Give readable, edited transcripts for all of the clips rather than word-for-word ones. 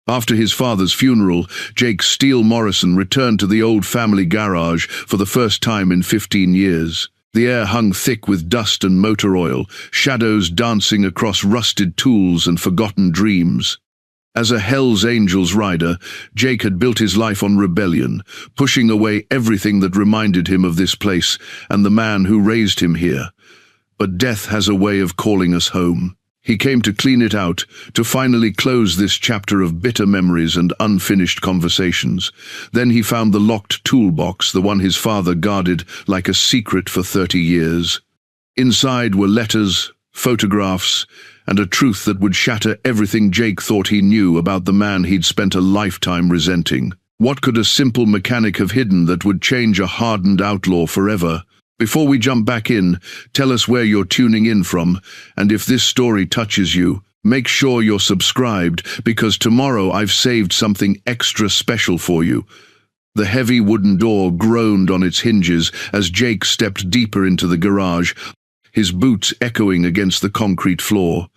After his father's funeral, Jake Steele Morrison returned to the old family garage for the first time in 15 years. The air hung thick with dust and motor oil, shadows dancing across rusted tools and forgotten dreams. As a Hell's Angels rider, Jake had built his life on rebellion, pushing away everything that reminded him of this place and the man who raised him here. But death has a way of calling us home. He came to clean it out, to finally close this chapter of bitter memories and unfinished conversations. Then he found the locked toolbox, the one his father guarded like a secret for 30 years. Inside were letters, photographs, and a truth that would shatter everything Jake thought he knew about the man he'd spent a lifetime resenting. What could a simple mechanic have hidden that would change a hardened outlaw forever? Before we jump back in, tell us where you're tuning in from, and if this story touches you, make sure you're subscribed, because tomorrow I've saved something extra special for you. The heavy wooden door groaned on its hinges as Jake stepped deeper into the garage, his boots echoing against the concrete floor.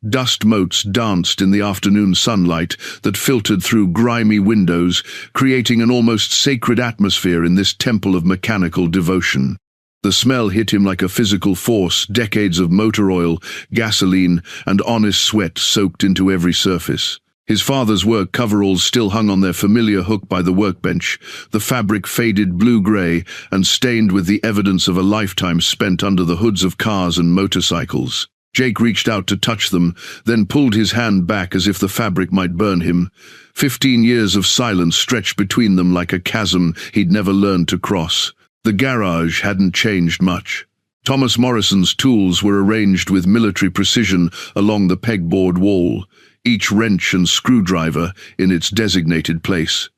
Dust motes danced in the afternoon sunlight that filtered through grimy windows, creating an almost sacred atmosphere in this temple of mechanical devotion. The smell hit him like a physical force, decades of motor oil, gasoline, and honest sweat soaked into every surface. His father's work coveralls still hung on their familiar hook by the workbench, the fabric faded blue-gray and stained with the evidence of a lifetime spent under the hoods of cars and motorcycles. Jake reached out to touch them, then pulled his hand back as if the fabric might burn him. 15 years of silence stretched between them like a chasm he'd never learned to cross. The garage hadn't changed much. Thomas Morrison's tools were arranged with military precision along the pegboard wall, each wrench and screwdriver in its designated place.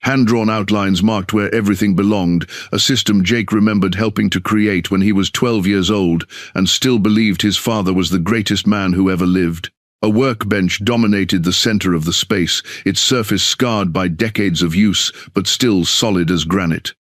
Hand-drawn outlines marked where everything belonged, a system Jake remembered helping to create when he was 12 years old and still believed his father was the greatest man who ever lived. A workbench dominated the center of the space, its surface scarred by decades of use, but still solid as granite.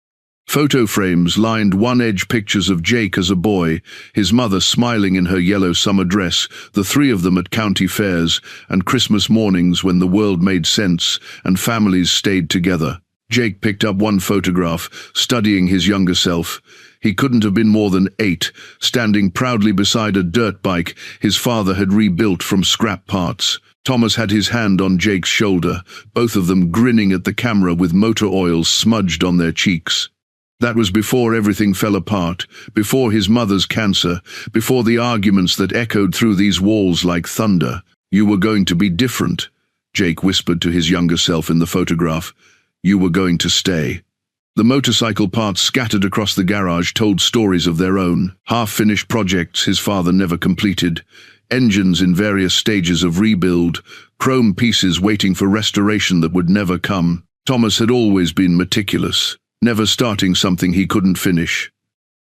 Photo frames lined one-edge pictures of Jake as a boy, his mother smiling in her yellow summer dress, the three of them at county fairs, and Christmas mornings when the world made sense and families stayed together. Jake picked up one photograph, studying his younger self. He couldn't have been more than 8, standing proudly beside a dirt bike his father had rebuilt from scrap parts. Thomas had his hand on Jake's shoulder, both of them grinning at the camera with motor oil smudged on their cheeks. That was before everything fell apart, before his mother's cancer, before the arguments that echoed through these walls like thunder. "You were going to be different," Jake whispered to his younger self in the photograph. "You were going to stay." The motorcycle parts scattered across the garage told stories of their own, half-finished projects his father never completed, engines in various stages of rebuild, chrome pieces waiting for restoration that would never come. Thomas had always been meticulous, never starting something he couldn't finish.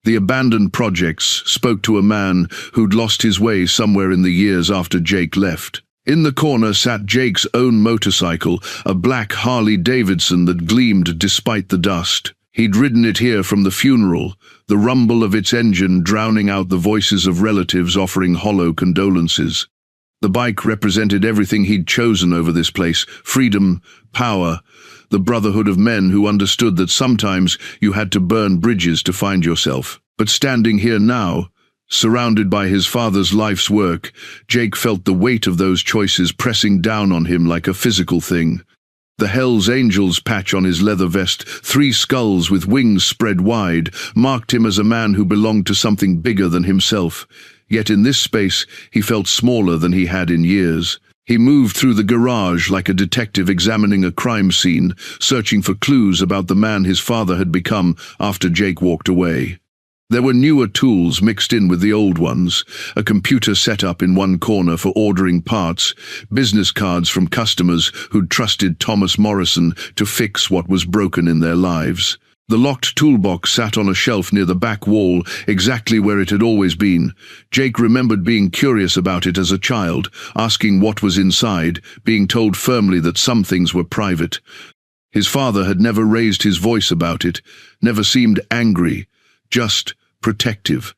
The abandoned projects spoke to a man who'd lost his way somewhere in the years after Jake left. In the corner sat Jake's own motorcycle, a black Harley-Davidson that gleamed despite the dust. He'd ridden it here from the funeral, the rumble of its engine drowning out the voices of relatives offering hollow condolences. The bike represented everything he'd chosen over this place: freedom, power, the brotherhood of men who understood that sometimes you had to burn bridges to find yourself. But standing here now, surrounded by his father's life's work, Jake felt the weight of those choices pressing down on him like a physical thing. The Hell's Angels patch on his leather vest, 3 skulls with wings spread wide, marked him as a man who belonged to something bigger than himself. Yet in this space, he felt smaller than he had in years. He moved through the garage like a detective examining a crime scene, searching for clues about the man his father had become after Jake walked away. There were newer tools mixed in with the old ones, a computer set up in one corner for ordering parts, business cards from customers who'd trusted Thomas Morrison to fix what was broken in their lives. The locked toolbox sat on a shelf near the back wall, exactly where it had always been. Jake remembered being curious about it as a child, asking what was inside, being told firmly that some things were private. His father had never raised his voice about it, never seemed angry, just protective,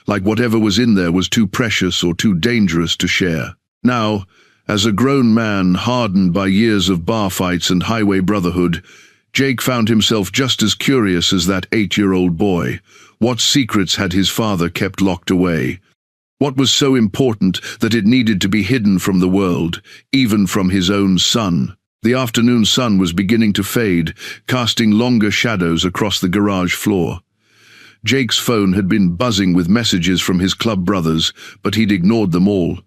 like whatever was in there was too precious or too dangerous to share. Now, As a grown man hardened by years of bar fights and highway brotherhood, Jake found himself just as curious as that 8-year-old boy. What secrets had his father kept locked away? What was so important that it needed to be hidden from the world, even from his own son? The afternoon sun was beginning to fade, casting longer shadows across the garage floor. Jake's phone had been buzzing with messages from his club brothers, but he'd ignored them all.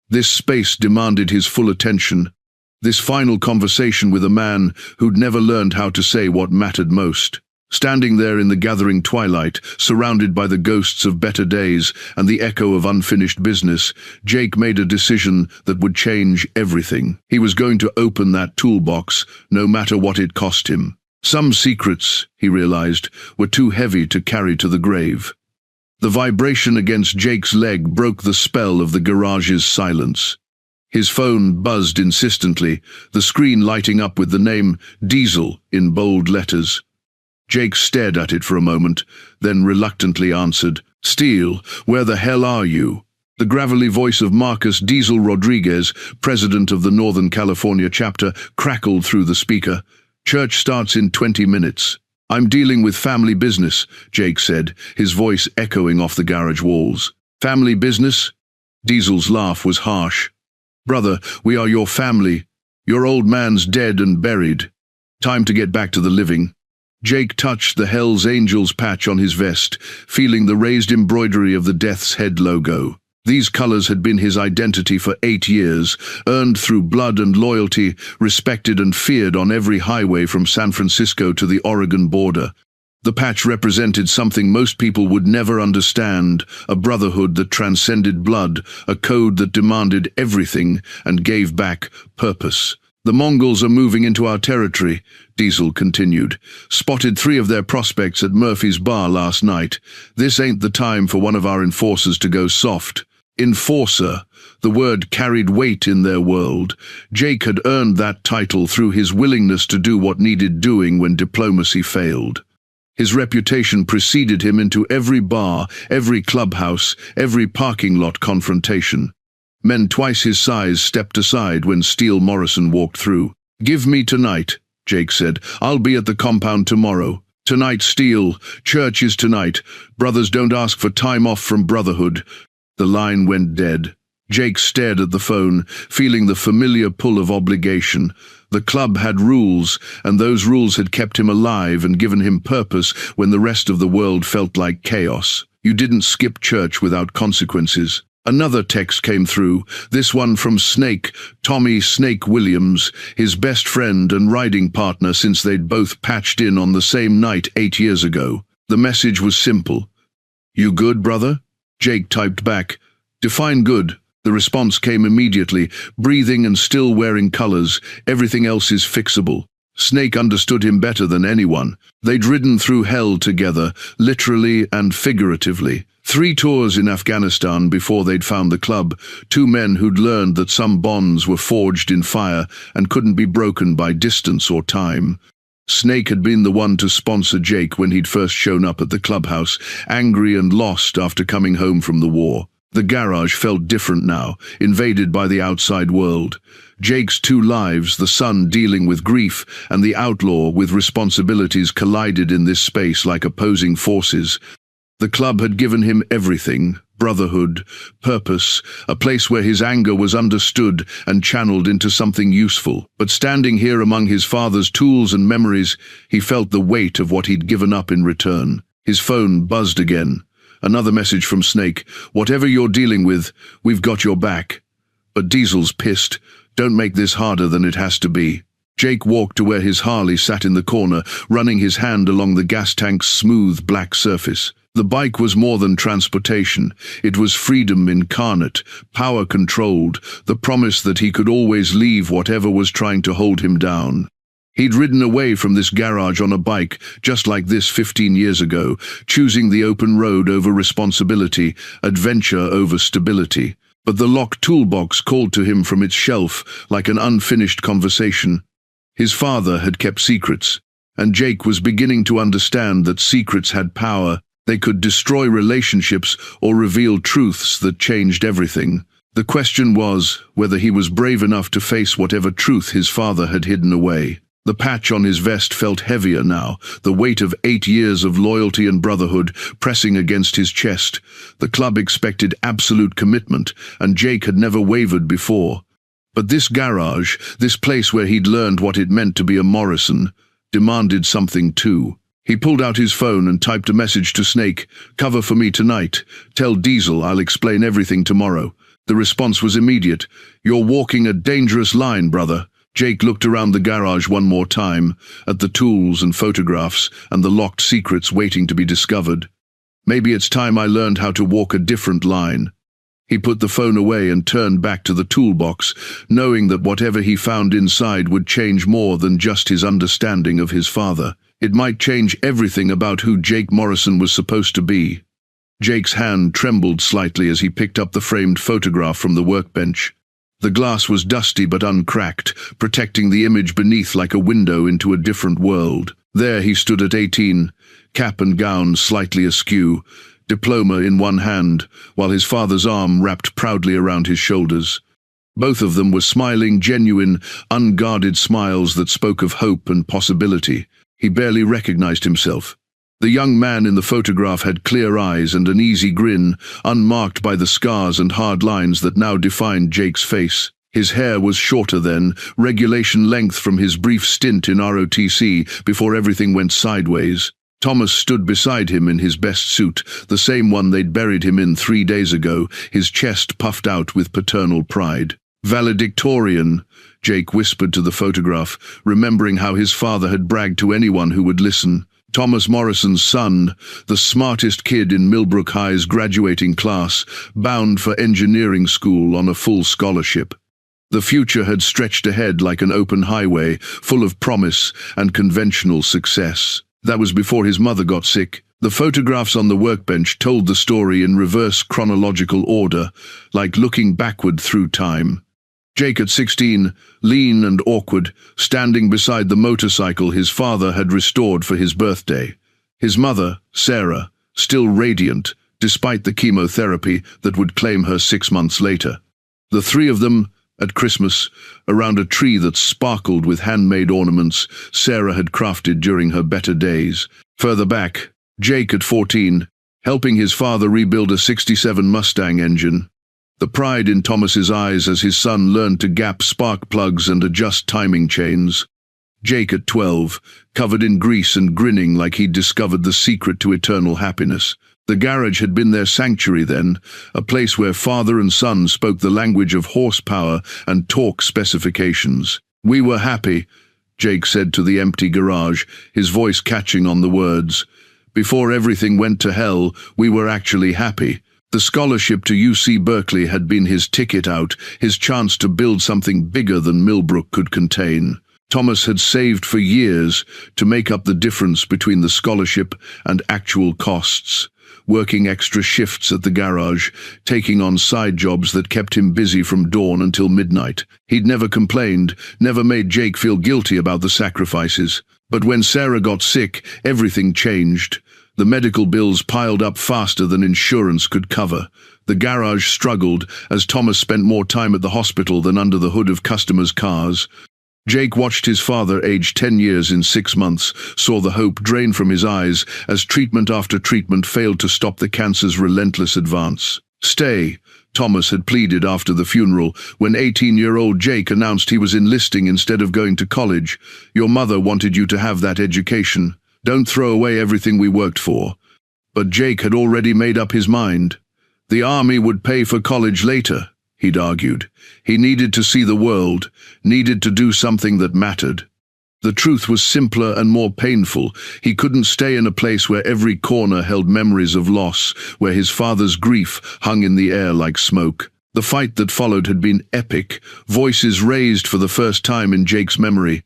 This space demanded his full attention. This final conversation with a man who'd never learned how to say what mattered most. Standing there in the gathering twilight, surrounded by the ghosts of better days and the echo of unfinished business, Jake made a decision that would change everything. He was going to open that toolbox, no matter what it cost him. Some secrets, he realized, were too heavy to carry to the grave. The vibration against Jake's leg broke the spell of the garage's silence. His phone buzzed insistently, the screen lighting up with the name Diesel in bold letters. Jake stared at it for a moment, then reluctantly answered, "Steele, where the hell are you?" The gravelly voice of Marcus Diesel Rodriguez, president of the Northern California chapter, crackled through the speaker. "Church starts in 20 minutes. I'm dealing with family business," Jake said, his voice echoing off the garage walls. "Family business?" Diesel's laugh was harsh. "Brother, we are your family. Your old man's dead and buried. Time to get back to the living." Jake touched the Hell's Angels patch on his vest, feeling the raised embroidery of the Death's Head logo. These colors had been his identity for 8 years, earned through blood and loyalty, respected and feared on every highway from San Francisco to the Oregon border. The patch represented something most people would never understand, a brotherhood that transcended blood, a code that demanded everything and gave back purpose. "The Mongols are moving into our territory," Diesel continued. "Spotted 3 of their prospects at Murphy's bar last night. This ain't the time for one of our enforcers to go soft." Enforcer. The word carried weight in their world. Jake had earned that title through his willingness to do what needed doing when diplomacy failed. His reputation preceded him into every bar, every clubhouse, every parking lot confrontation. Men twice his size stepped aside when Steele Morrison walked through. "Give me tonight," Jake said. "I'll be at the compound tomorrow." "Tonight, Steele. Church is tonight. Brothers don't ask for time off from Brotherhood." The line went dead. Jake stared at the phone, feeling the familiar pull of obligation. The club had rules, and those rules had kept him alive and given him purpose when the rest of the world felt like chaos. You didn't skip church without consequences. Another text came through, this one from Snake, Tommy Snake Williams, his best friend and riding partner since they'd both patched in on the same night 8 years ago. The message was simple. "You good, brother?" Jake typed back, "Define good." The response came immediately, breathing and still wearing colors. "Everything else is fixable." Snake understood him better than anyone. They'd ridden through hell together, literally and figuratively. 3 tours in Afghanistan before they'd found the club, 2 men who'd learned that some bonds were forged in fire and couldn't be broken by distance or time. Snake had been the one to sponsor Jake when he'd first shown up at the clubhouse, angry and lost after coming home from the war. The garage felt different now, invaded by the outside world. Jake's 2 lives, the son dealing with grief and the outlaw with responsibilities, collided in this space like opposing forces. The club had given him everything: brotherhood, purpose, a place where his anger was understood and channeled into something useful. But standing here among his father's tools and memories, he felt the weight of what he'd given up in return. His phone buzzed again. Another message from Snake. "Whatever you're dealing with, we've got your back." But Diesel's pissed. "Don't make this harder than it has to be." Jake walked to where his Harley sat in the corner, running his hand along the gas tank's smooth black surface. The bike was more than transportation. It was freedom incarnate, power-controlled, the promise that he could always leave whatever was trying to hold him down. He'd ridden away from this garage on a bike, just like this 15 years ago, choosing the open road over responsibility, adventure over stability. But the locked toolbox called to him from its shelf like an unfinished conversation. His father had kept secrets, and Jake was beginning to understand that secrets had power. They could destroy relationships or reveal truths that changed everything. The question was whether he was brave enough to face whatever truth his father had hidden away. The patch on his vest felt heavier now, the weight of 8 years of loyalty and brotherhood pressing against his chest. The club expected absolute commitment, and Jake had never wavered before. But this garage, this place where he'd learned what it meant to be a Morrison, demanded something too. He pulled out his phone and typed a message to Snake, "Cover for me tonight. Tell Diesel I'll explain everything tomorrow." The response was immediate. "You're walking a dangerous line, brother." Jake looked around the garage one more time, at the tools and photographs and the locked secrets waiting to be discovered. Maybe it's time I learned how to walk a different line. He put the phone away and turned back to the toolbox, knowing that whatever he found inside would change more than just his understanding of his father. It might change everything about who Jake Morrison was supposed to be. Jake's hand trembled slightly as he picked up the framed photograph from the workbench. The glass was dusty but uncracked, protecting the image beneath like a window into a different world. There he stood at 18, cap and gown slightly askew, diploma in one hand, while his father's arm wrapped proudly around his shoulders. Both of them were smiling, genuine, unguarded smiles that spoke of hope and possibility. He barely recognized himself. The young man in the photograph had clear eyes and an easy grin, unmarked by the scars and hard lines that now defined Jake's face. His hair was shorter then, regulation length from his brief stint in ROTC before everything went sideways. Thomas stood beside him in his best suit, the same one they'd buried him in 3 days ago, his chest puffed out with paternal pride. "Valedictorian," Jake whispered to the photograph, remembering how his father had bragged to anyone who would listen. Thomas Morrison's son, the smartest kid in Millbrook High's graduating class, bound for engineering school on a full scholarship. The future had stretched ahead like an open highway, full of promise and conventional success. That was before his mother got sick. The photographs on the workbench told the story in reverse chronological order, like looking backward through time. Jake at 16, lean and awkward, standing beside the motorcycle his father had restored for his birthday. His mother, Sarah, still radiant, despite the chemotherapy that would claim her 6 months later. The three of them, at Christmas, around a tree that sparkled with handmade ornaments Sarah had crafted during her better days. Further back, Jake at 14, helping his father rebuild a '67 Mustang engine. The pride in Thomas's eyes as his son learned to gap spark plugs and adjust timing chains. Jake at 12, covered in grease and grinning like he'd discovered the secret to eternal happiness. The garage had been their sanctuary then, a place where father and son spoke the language of horsepower and torque specifications. "We were happy," Jake said to the empty garage, his voice catching on the words. "Before everything went to hell, we were actually happy." The scholarship to UC Berkeley had been his ticket out, his chance to build something bigger than Millbrook could contain. Thomas had saved for years to make up the difference between the scholarship and actual costs, working extra shifts at the garage, taking on side jobs that kept him busy from dawn until midnight. He'd never complained, never made Jake feel guilty about the sacrifices. But when Sarah got sick, everything changed. The medical bills piled up faster than insurance could cover. The garage struggled as Thomas spent more time at the hospital than under the hood of customers' cars. Jake watched his father age 10 years in 6 months, saw the hope drain from his eyes as treatment after treatment failed to stop the cancer's relentless advance. "Stay," Thomas had pleaded after the funeral, when 18-year-old Jake announced he was enlisting instead of going to college. "Your mother wanted you to have that education. Don't throw away everything we worked for." But Jake had already made up his mind. The army would pay for college later, he'd argued. He needed to see the world, needed to do something that mattered. The truth was simpler and more painful. He couldn't stay in a place where every corner held memories of loss, where his father's grief hung in the air like smoke. The fight that followed had been epic, voices raised for the first time in Jake's memory.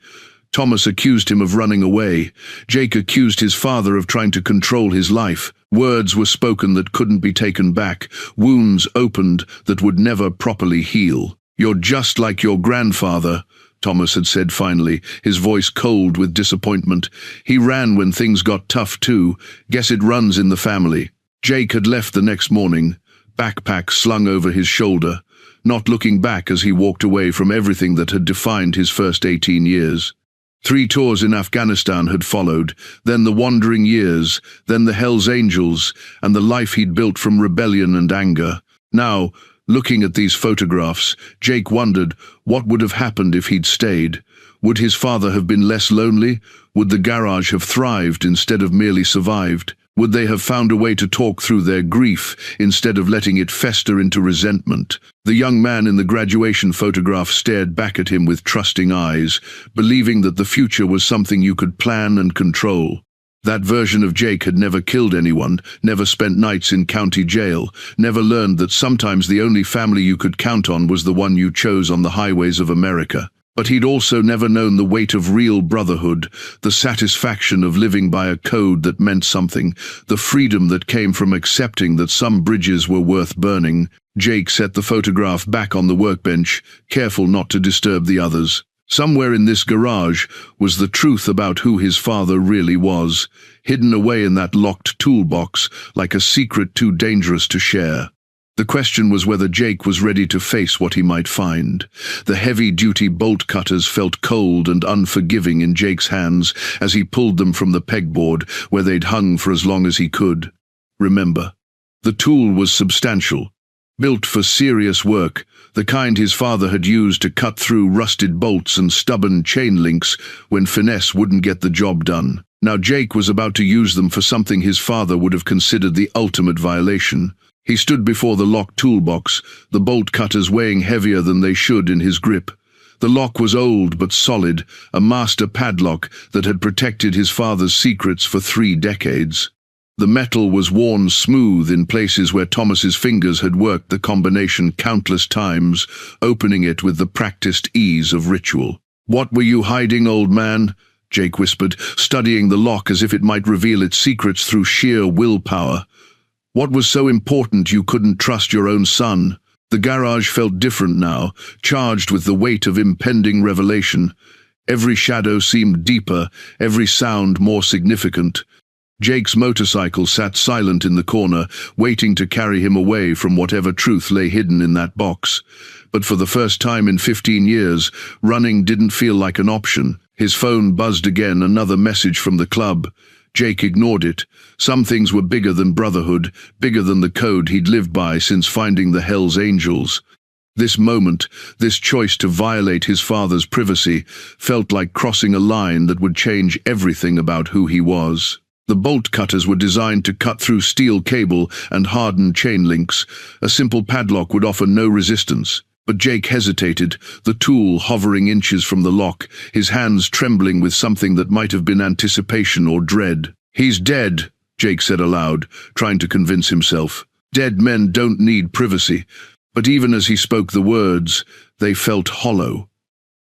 Thomas accused him of running away. Jake accused his father of trying to control his life. Words were spoken that couldn't be taken back, wounds opened that would never properly heal. "You're just like your grandfather," Thomas had said finally, his voice cold with disappointment. "He ran when things got tough too. Guess it runs in the family." Jake had left the next morning, backpack slung over his shoulder. not looking back as he walked away from everything that had defined his first 18 years. 3 tours in Afghanistan had followed, then the wandering years, then the Hells Angels, and the life he'd built from rebellion and anger. Now, looking at these photographs, Jake wondered what would have happened if he'd stayed. Would his father have been less lonely? Would the garage have thrived instead of merely survived? Would they have found a way to talk through their grief instead of letting it fester into resentment? The young man in the graduation photograph stared back at him with trusting eyes, believing that the future was something you could plan and control. That version of Jake had never killed anyone, never spent nights in county jail, never learned that sometimes the only family you could count on was the one you chose on the highways of America. But he'd also never known the weight of real brotherhood, the satisfaction of living by a code that meant something, the freedom that came from accepting that some bridges were worth burning. Jake set the photograph back on the workbench, careful not to disturb the others. Somewhere in this garage was the truth about who his father really was, hidden away in that locked toolbox like a secret too dangerous to share. The question was whether Jake was ready to face what he might find. The heavy-duty bolt cutters felt cold and unforgiving in Jake's hands as he pulled them from the pegboard where they'd hung for as long as he could. Remember, the tool was substantial, built for serious work, the kind his father had used to cut through rusted bolts and stubborn chain links when finesse wouldn't get the job done. Now Jake was about to use them for something his father would have considered the ultimate violation. He stood before the locked toolbox, the bolt cutters weighing heavier than they should in his grip. The lock was old but solid, a master padlock that had protected his father's secrets for 3 decades. The metal was worn smooth in places where Thomas's fingers had worked the combination countless times, opening it with the practiced ease of ritual. "What were you hiding, old man?" Jake whispered, studying the lock as if it might reveal its secrets through sheer willpower. "What was so important you couldn't trust your own son?" The garage felt different now, charged with the weight of impending revelation. Every shadow seemed deeper, every sound more significant. Jake's motorcycle sat silent in the corner, waiting to carry him away from whatever truth lay hidden in that box. But for the first time in 15 years, running didn't feel like an option. His phone buzzed again, another message from the club. Jake ignored it. Some things were bigger than Brotherhood, bigger than the code he'd lived by since finding the Hells Angels. This moment, this choice to violate his father's privacy, felt like crossing a line that would change everything about who he was. The bolt cutters were designed to cut through steel cable and harden chain links. A simple padlock would offer no resistance. But Jake hesitated, the tool hovering inches from the lock, his hands trembling with something that might have been anticipation or dread. "He's dead," Jake said aloud, trying to convince himself. Dead men don't need privacy. But even as he spoke the words, they felt hollow.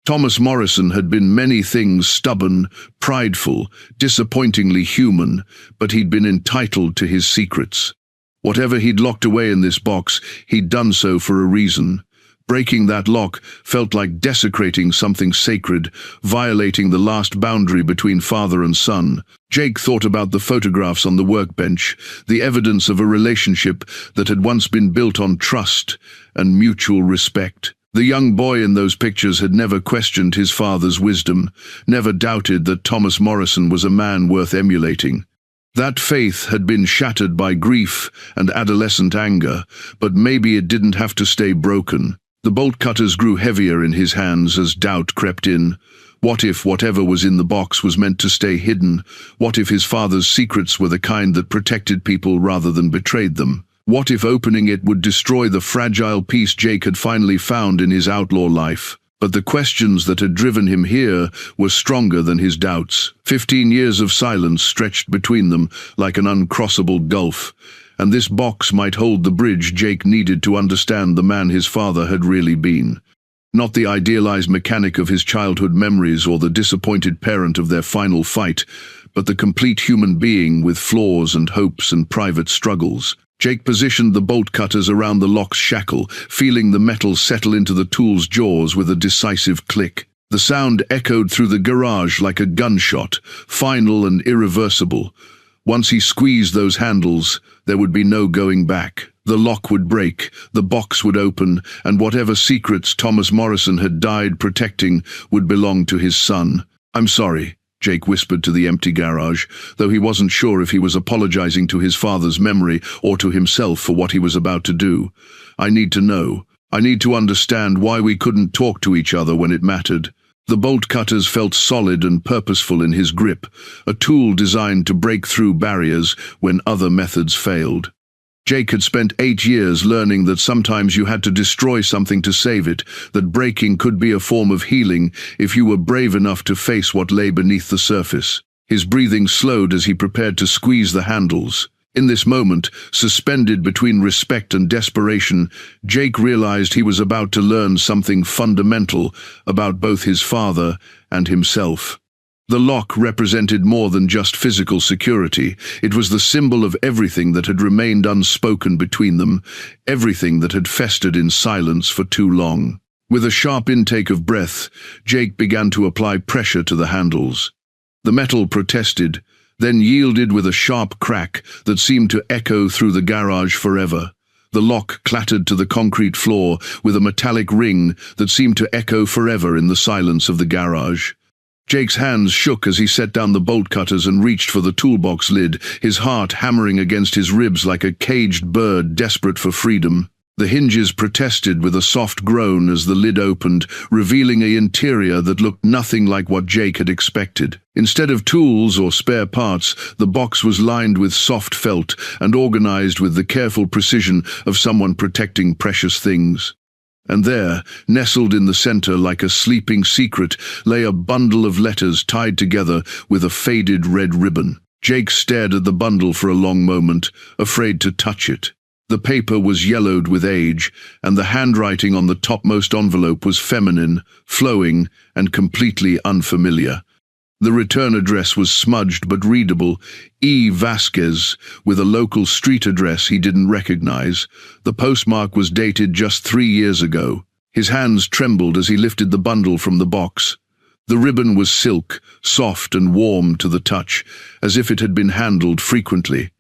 Thomas Morrison had been many things: stubborn, prideful, disappointingly human, but he'd been entitled to his secrets. Whatever he'd locked away in this box, he'd done so for a reason. Breaking that lock felt like desecrating something sacred, violating the last boundary between father and son. Jake thought about the photographs on the workbench, the evidence of a relationship that had once been built on trust and mutual respect. The young boy in those pictures had never questioned his father's wisdom, never doubted that Thomas Morrison was a man worth emulating. That faith had been shattered by grief and adolescent anger, but maybe it didn't have to stay broken. The bolt cutters grew heavier in his hands as doubt crept in. What if whatever was in the box was meant to stay hidden? What if his father's secrets were the kind that protected people rather than betrayed them? What if opening it would destroy the fragile peace Jake had finally found in his outlaw life? But the questions that had driven him here were stronger than his doubts. 15 years of silence stretched between them like an uncrossable gulf. And this box might hold the bridge Jake needed to understand the man his father had really been. Not the idealized mechanic of his childhood memories or the disappointed parent of their final fight, but the complete human being with flaws and hopes and private struggles. Jake positioned the bolt cutters around the lock's shackle, feeling the metal settle into the tool's jaws with a decisive click. The sound echoed through the garage like a gunshot, final and irreversible. Once he squeezed those handles, there would be no going back. The lock would break, the box would open, and whatever secrets Thomas Morrison had died protecting would belong to his son. "I'm sorry," Jake whispered to the empty garage, though he wasn't sure if he was apologizing to his father's memory or to himself for what he was about to do. "I need to know. I need to understand why we couldn't talk to each other when it mattered." The bolt cutters felt solid and purposeful in his grip, a tool designed to break through barriers when other methods failed. Jake had spent 8 years learning that sometimes you had to destroy something to save it, that breaking could be a form of healing if you were brave enough to face what lay beneath the surface. His breathing slowed as he prepared to squeeze the handles. In this moment, suspended between respect and desperation, Jake realized he was about to learn something fundamental about both his father and himself. The lock represented more than just physical security. It was the symbol of everything that had remained unspoken between them, everything that had festered in silence for too long. With a sharp intake of breath, Jake began to apply pressure to the handles. The metal protested, then yielded with a sharp crack that seemed to echo through the garage forever. The lock clattered to the concrete floor with a metallic ring that seemed to echo forever in the silence of the garage. Jake's hands shook as he set down the bolt cutters and reached for the toolbox lid, his heart hammering against his ribs like a caged bird desperate for freedom. The hinges protested with a soft groan as the lid opened, revealing an interior that looked nothing like what Jake had expected. Instead of tools or spare parts, the box was lined with soft felt and organized with the careful precision of someone protecting precious things. And there, nestled in the center like a sleeping secret, lay a bundle of letters tied together with a faded red ribbon. Jake stared at the bundle for a long moment, afraid to touch it. The paper was yellowed with age, and the handwriting on the topmost envelope was feminine, flowing, and completely unfamiliar. The return address was smudged but readable, E. Vasquez, with a local street address he didn't recognize. The postmark was dated just 3 years ago. His hands trembled as he lifted the bundle from the box. The ribbon was silk, soft and warm to the touch, as if it had been handled frequently.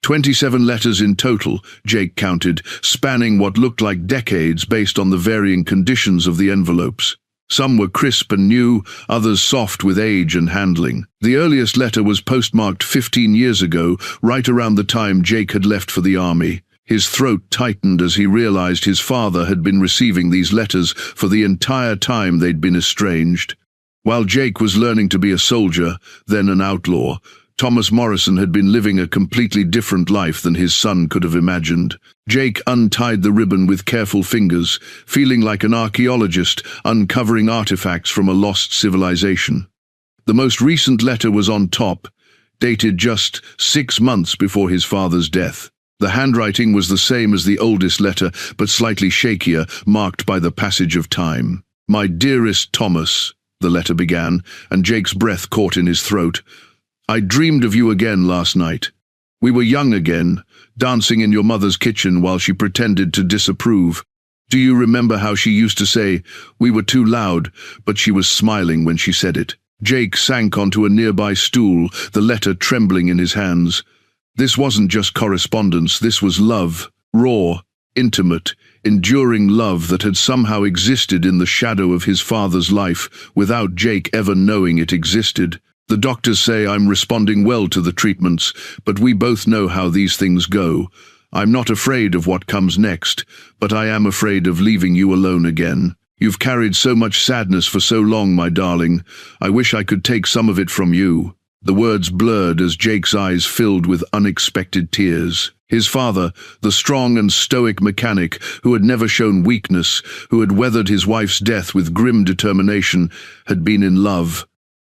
27 letters in total, Jake counted, spanning what looked like decades based on the varying conditions of the envelopes. Some were crisp and new, others soft with age and handling. The earliest letter was postmarked 15 years ago, right around the time Jake had left for the army. His throat tightened as he realized his father had been receiving these letters for the entire time they'd been estranged. While Jake was learning to be a soldier, then an outlaw, Thomas Morrison had been living a completely different life than his son could have imagined. Jake untied the ribbon with careful fingers, feeling like an archaeologist uncovering artifacts from a lost civilization. The most recent letter was on top, dated just 6 months before his father's death. The handwriting was the same as the oldest letter, but slightly shakier, marked by the passage of time. "My dearest Thomas," the letter began, and Jake's breath caught in his throat. "I dreamed of you again last night. We were young again, dancing in your mother's kitchen while she pretended to disapprove. Do you remember how she used to say, 'We were too loud,' but she was smiling when she said it?" Jake sank onto a nearby stool, the letter trembling in his hands. This wasn't just correspondence, this was love, raw, intimate, enduring love that had somehow existed in the shadow of his father's life without Jake ever knowing it existed. "The doctors say I'm responding well to the treatments, but we both know how these things go. I'm not afraid of what comes next, but I am afraid of leaving you alone again. You've carried so much sadness for so long, my darling. I wish I could take some of it from you." The words blurred as Jake's eyes filled with unexpected tears. His father, the strong and stoic mechanic who had never shown weakness, who had weathered his wife's death with grim determination, had been in love.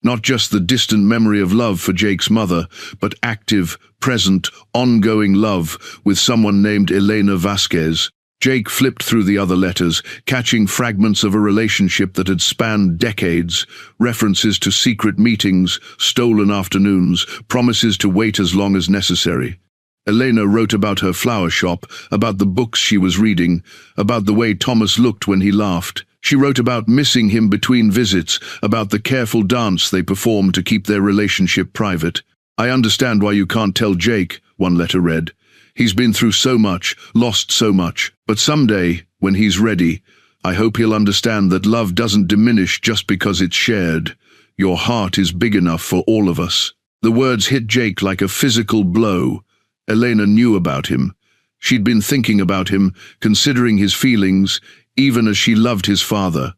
Not just the distant memory of love for Jake's mother, but active, present, ongoing love with someone named Elena Vasquez. Jake flipped through the other letters, catching fragments of a relationship that had spanned decades, references to secret meetings, stolen afternoons, promises to wait as long as necessary. Elena wrote about her flower shop, about the books she was reading, about the way Thomas looked when he laughed. She wrote about missing him between visits, about the careful dance they performed to keep their relationship private. "I understand why you can't tell Jake," one letter read. He's been through so much, lost so much. But someday, when he's ready, I hope he'll understand that love doesn't diminish just because it's shared. Your heart is big enough for all of us." The words hit Jake like a physical blow. Elena knew about him. She'd been thinking about him, considering his feelings, even as she loved his father.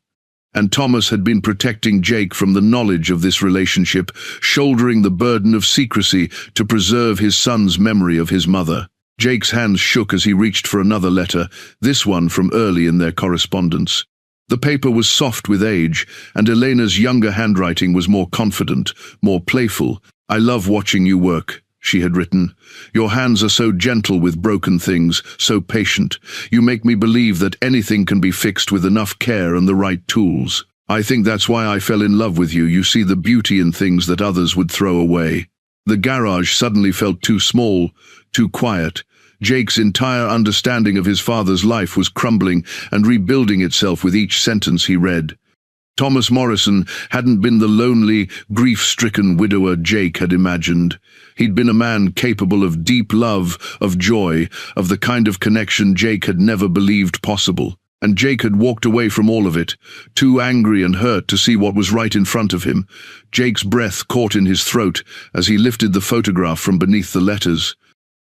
And Thomas had been protecting Jake from the knowledge of this relationship, shouldering the burden of secrecy to preserve his son's memory of his mother. Jake's hands shook as he reached for another letter, this one from early in their correspondence. The paper was soft with age, and Elena's younger handwriting was more confident, more playful. "I love watching you work," she had written. "Your hands are so gentle with broken things, so patient. You make me believe that anything can be fixed with enough care and the right tools. I think that's why I fell in love with you. You see the beauty in things that others would throw away." The garage suddenly felt too small, too quiet. Jake's entire understanding of his father's life was crumbling and rebuilding itself with each sentence he read. Thomas Morrison hadn't been the lonely, grief-stricken widower Jake had imagined. He'd been a man capable of deep love, of joy, of the kind of connection Jake had never believed possible. And Jake had walked away from all of it, too angry and hurt to see what was right in front of him. Jake's breath caught in his throat as he lifted the photograph from beneath the letters.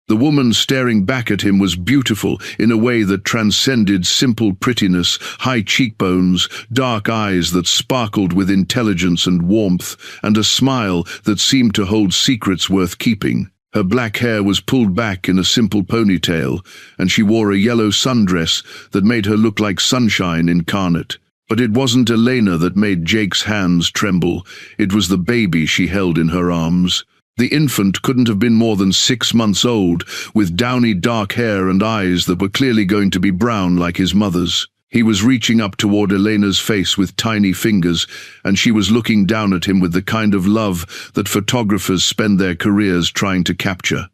The woman staring back at him was beautiful in a way that transcended simple prettiness, high cheekbones, dark eyes that sparkled with intelligence and warmth, and a smile that seemed to hold secrets worth keeping. Her black hair was pulled back in a simple ponytail, and she wore a yellow sundress that made her look like sunshine incarnate. But it wasn't Elena that made Jake's hands tremble. It was the baby she held in her arms. The infant couldn't have been more than 6 months old, with downy dark hair and eyes that were clearly going to be brown like his mother's. He was reaching up toward Elena's face with tiny fingers, and she was looking down at him with the kind of love that photographers spend their careers trying to capture.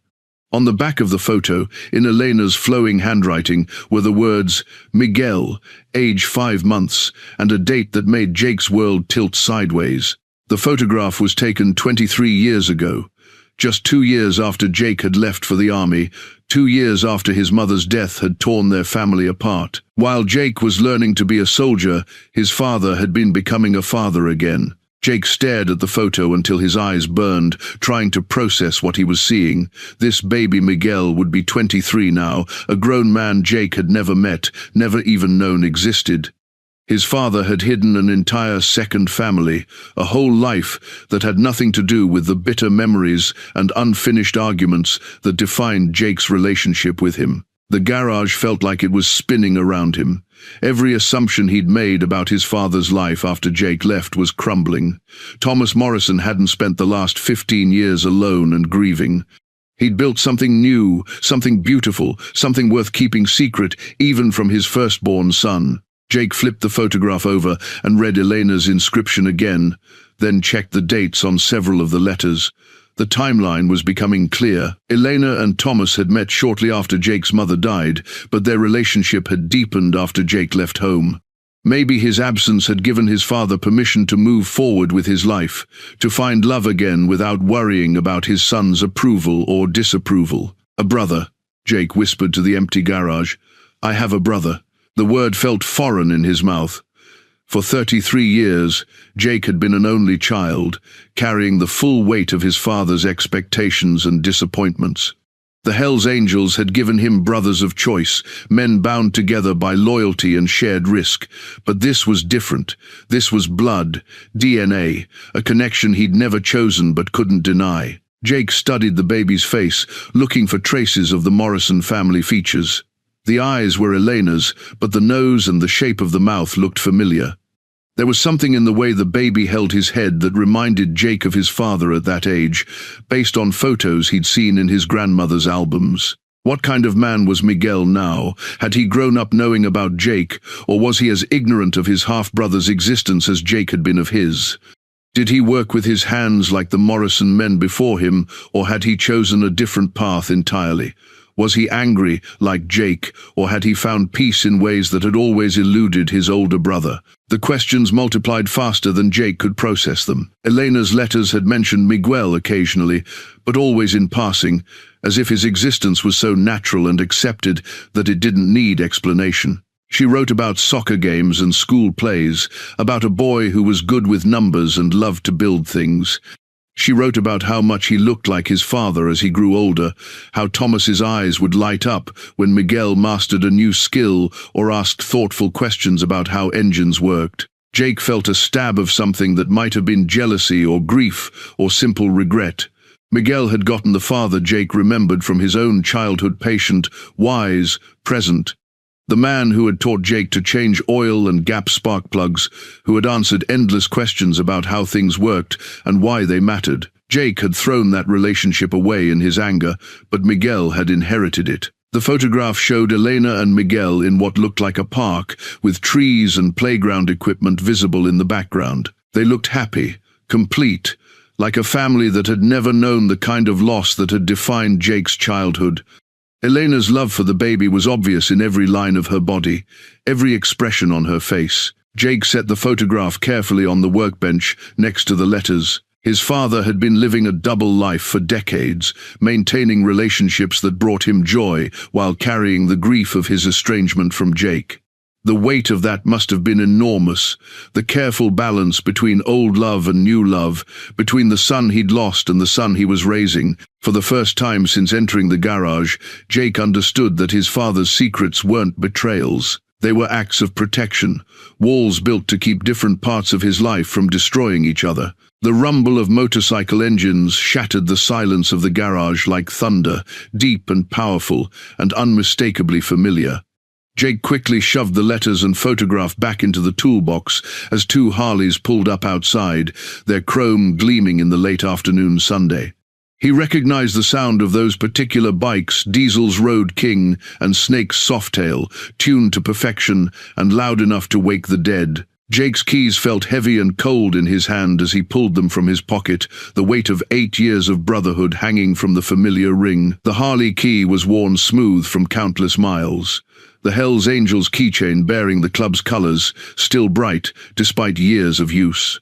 On the back of the photo, in Elena's flowing handwriting, were the words, "Miguel, age 5 months," and a date that made Jake's world tilt sideways. The photograph was taken 23 years ago. Just 2 years after Jake had left for the army, 2 years after his mother's death had torn their family apart. While Jake was learning to be a soldier, his father had been becoming a father again. Jake stared at the photo until his eyes burned, trying to process what he was seeing. This baby Miguel would be 23 now, a grown man Jake had never met, never even known existed. His father had hidden an entire second family, a whole life that had nothing to do with the bitter memories and unfinished arguments that defined Jake's relationship with him. The garage felt like it was spinning around him. Every assumption he'd made about his father's life after Jake left was crumbling. Thomas Morrison hadn't spent the last 15 years alone and grieving. He'd built something new, something beautiful, something worth keeping secret, even from his firstborn son. Jake flipped the photograph over and read Elena's inscription again, then checked the dates on several of the letters. The timeline was becoming clear. Elena and Thomas had met shortly after Jake's mother died, but their relationship had deepened after Jake left home. Maybe his absence had given his father permission to move forward with his life, to find love again without worrying about his son's approval or disapproval. "A brother," Jake whispered to the empty garage. "I have a brother." The word felt foreign in his mouth. For 33 years, Jake had been an only child, carrying the full weight of his father's expectations and disappointments. The Hells Angels had given him brothers of choice, men bound together by loyalty and shared risk. But this was different. This was blood, DNA, a connection he'd never chosen but couldn't deny. Jake studied the baby's face, looking for traces of the Morrison family features. The eyes were Elena's, but the nose and the shape of the mouth looked familiar. There was something in the way the baby held his head that reminded Jake of his father at that age, based on photos he'd seen in his grandmother's albums. What kind of man was Miguel now? Had he grown up knowing about Jake, or was he as ignorant of his half-brother's existence as Jake had been of his? Did he work with his hands like the Morrison men before him, or had he chosen a different path entirely? Was he angry, like Jake, or had he found peace in ways that had always eluded his older brother? The questions multiplied faster than Jake could process them. Elena's letters had mentioned Miguel occasionally, but always in passing, as if his existence was so natural and accepted that it didn't need explanation. She wrote about soccer games and school plays, about a boy who was good with numbers and loved to build things. She wrote about how much he looked like his father as he grew older, how Thomas's eyes would light up when Miguel mastered a new skill or asked thoughtful questions about how engines worked. Jake felt a stab of something that might have been jealousy or grief or simple regret. Miguel had gotten the father Jake remembered from his own childhood, patient, wise, present. The man who had taught Jake to change oil and gap spark plugs, who had answered endless questions about how things worked and why they mattered. Jake had thrown that relationship away in his anger, but Miguel had inherited it. The photograph showed Elena and Miguel in what looked like a park, with trees and playground equipment visible in the background. They looked happy, complete, like a family that had never known the kind of loss that had defined Jake's childhood. Elena's love for the baby was obvious in every line of her body, every expression on her face. Jake set the photograph carefully on the workbench next to the letters. His father had been living a double life for decades, maintaining relationships that brought him joy while carrying the grief of his estrangement from Jake. The weight of that must have been enormous, the careful balance between old love and new love, between the son he'd lost and the son he was raising. For the first time since entering the garage, Jake understood that his father's secrets weren't betrayals. They were acts of protection, walls built to keep different parts of his life from destroying each other. The rumble of motorcycle engines shattered the silence of the garage like thunder, deep and powerful and unmistakably familiar. Jake quickly shoved the letters and photograph back into the toolbox as two Harleys pulled up outside, their chrome gleaming in the late afternoon Sunday. He recognized the sound of those particular bikes, Diesel's Road King and Snake's Softail, tuned to perfection and loud enough to wake the dead. Jake's keys felt heavy and cold in his hand as he pulled them from his pocket, the weight of 8 years of Brotherhood hanging from the familiar ring. The Harley key was worn smooth from countless miles. The Hells Angels keychain bearing the club's colors, still bright despite years of use.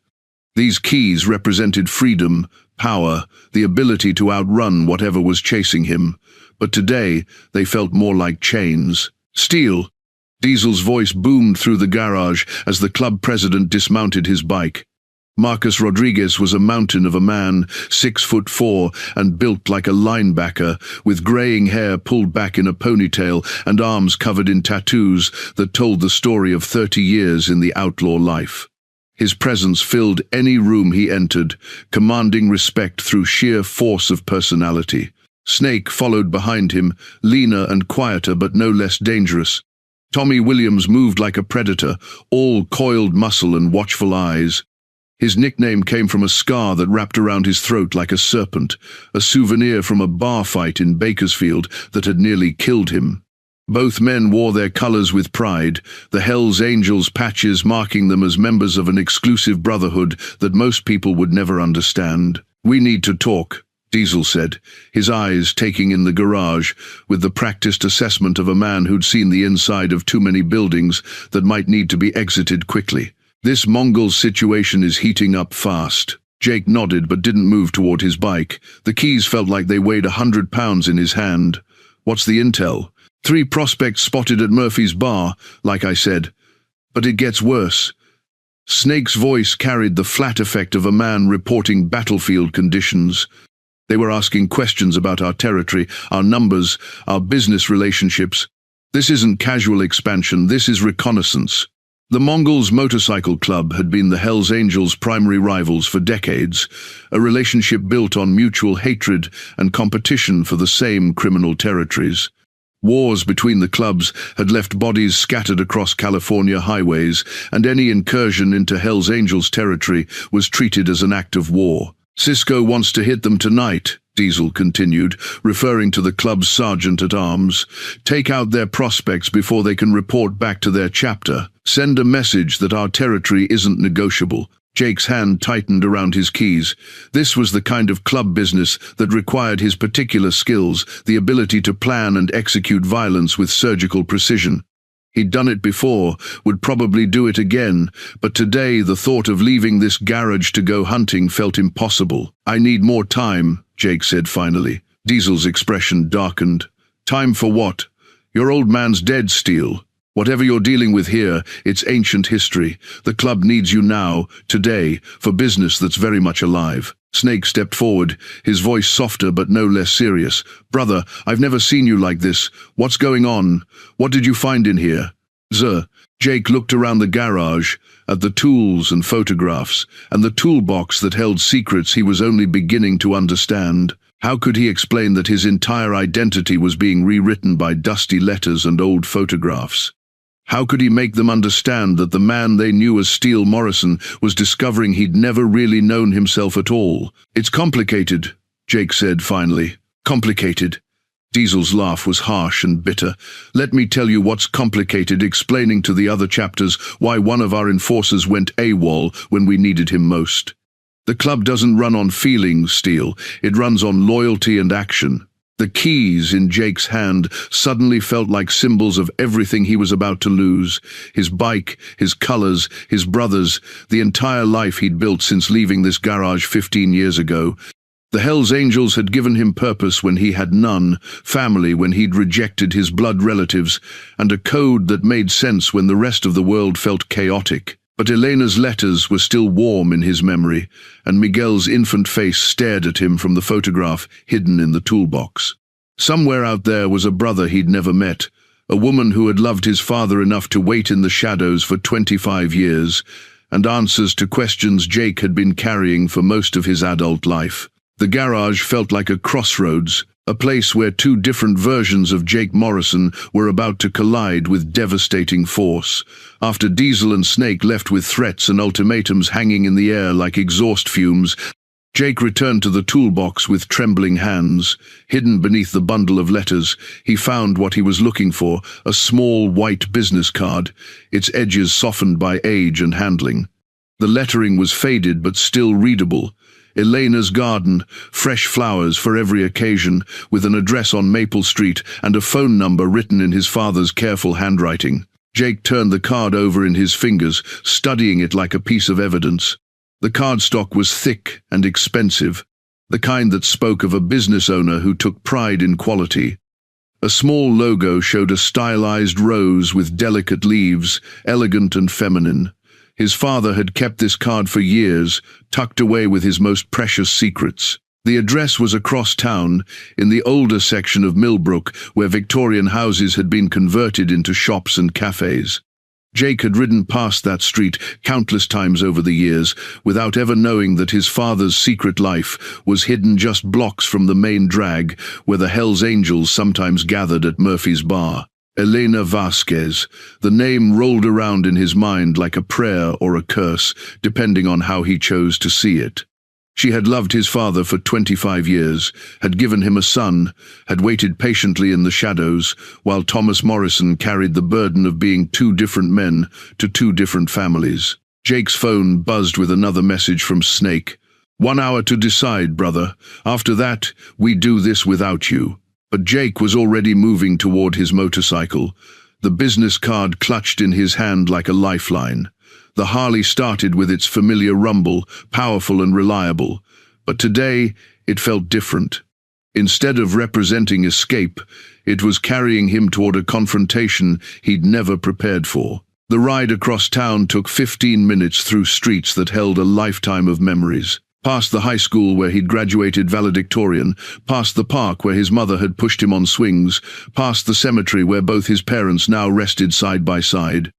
These keys represented freedom, power, the ability to outrun whatever was chasing him. But today, they felt more like chains. Steel! Diesel's voice boomed through the garage as the club president dismounted his bike. Marcus Rodriguez was a mountain of a man, 6'4" and built like a linebacker, with graying hair pulled back in a ponytail and arms covered in tattoos that told the story of 30 years in the outlaw life. His presence filled any room he entered, commanding respect through sheer force of personality. Snake followed behind him, leaner and quieter but no less dangerous. Tommy Williams moved like a predator, all coiled muscle and watchful eyes. His nickname came from a scar that wrapped around his throat like a serpent, a souvenir from a bar fight in Bakersfield that had nearly killed him. Both men wore their colors with pride, the Hells Angels patches marking them as members of an exclusive brotherhood that most people would never understand. "We need to talk," Diesel said, his eyes taking in the garage with the practiced assessment of a man who'd seen the inside of too many buildings that might need to be exited quickly. "This Mongol's situation is heating up fast." Jake nodded but didn't move toward his bike. The keys felt like they weighed 100 pounds in his hand. "What's the intel?" 3 prospects spotted at Murphy's bar, like I said. But it gets worse. Snake's voice carried the flat effect of a man reporting battlefield conditions. They were asking questions about our territory, our numbers, our business relationships. This isn't casual expansion, this is reconnaissance. The Mongols Motorcycle Club had been the Hells Angels' primary rivals for decades, a relationship built on mutual hatred and competition for the same criminal territories. Wars between the clubs had left bodies scattered across California highways, and any incursion into Hells Angels territory was treated as an act of war. "Cisco wants to hit them tonight," Diesel continued, referring to the club's sergeant-at-arms. "Take out their prospects before they can report back to their chapter. Send a message that our territory isn't negotiable." Jake's hand tightened around his keys. This was the kind of club business that required his particular skills, the ability to plan and execute violence with surgical precision. He'd done it before, would probably do it again, but today the thought of leaving this garage to go hunting felt impossible. "I need more time," Jake said finally. Diesel's expression darkened. "Time for what? Your old man's dead, Steele. Whatever you're dealing with here, it's ancient history. The club needs you now, today, for business that's very much alive." Snake stepped forward, his voice softer but no less serious. "Brother, I've never seen you like this. What's going on? What did you find in here?" Jake looked around the garage, at the tools and photographs, and the toolbox that held secrets he was only beginning to understand. How could he explain that his entire identity was being rewritten by dusty letters and old photographs? How could he make them understand that the man they knew as Steele Morrison was discovering he'd never really known himself at all? "It's complicated," Jake said finally. "Complicated." Diesel's laugh was harsh and bitter. "Let me tell you what's complicated, explaining to the other chapters why one of our enforcers went AWOL when we needed him most. The club doesn't run on feelings, Steele. It runs on loyalty and action." The keys in Jake's hand suddenly felt like symbols of everything he was about to lose. His bike, his colors, his brothers, the entire life he'd built since leaving this garage 15 years ago. The Hells Angels had given him purpose when he had none, family when he'd rejected his blood relatives, and a code that made sense when the rest of the world felt chaotic. But Elena's letters were still warm in his memory, and Miguel's infant face stared at him from the photograph hidden in the toolbox. Somewhere out there was a brother he'd never met, a woman who had loved his father enough to wait in the shadows for 25 years, and answers to questions Jake had been carrying for most of his adult life. The garage felt like a crossroads, a place where two different versions of Jake Morrison were about to collide with devastating force. After Diesel and Snake left with threats and ultimatums hanging in the air like exhaust fumes, Jake returned to the toolbox with trembling hands. Hidden beneath the bundle of letters, he found what he was looking for, a small white business card, its edges softened by age and handling. The lettering was faded but still readable. Elena's garden, fresh flowers for every occasion, with an address on Maple Street and a phone number written in his father's careful handwriting. Jake turned the card over in his fingers, studying it like a piece of evidence. The cardstock was thick and expensive, the kind that spoke of a business owner who took pride in quality. A small logo showed a stylized rose with delicate leaves, elegant and feminine. His father had kept this card for years, tucked away with his most precious secrets. The address was across town, in the older section of Millbrook, where Victorian houses had been converted into shops and cafes. Jake had ridden past that street countless times over the years, without ever knowing that his father's secret life was hidden just blocks from the main drag, where the Hells Angels sometimes gathered at Murphy's Bar. Elena Vasquez. The name rolled around in his mind like a prayer or a curse, depending on how he chose to see it. She had loved his father for 25 years, had given him a son, had waited patiently in the shadows, while Thomas Morrison carried the burden of being two different men to two different families. Jake's phone buzzed with another message from Snake. "1 hour to decide, brother. After that, we do this without you." But Jake was already moving toward his motorcycle, the business card clutched in his hand like a lifeline. The Harley started with its familiar rumble, powerful and reliable, but today it felt different. Instead of representing escape, it was carrying him toward a confrontation he'd never prepared for. The ride across town took 15 minutes through streets that held a lifetime of memories. Past the high school where he'd graduated valedictorian, past the park where his mother had pushed him on swings, past the cemetery where both his parents now rested side by side.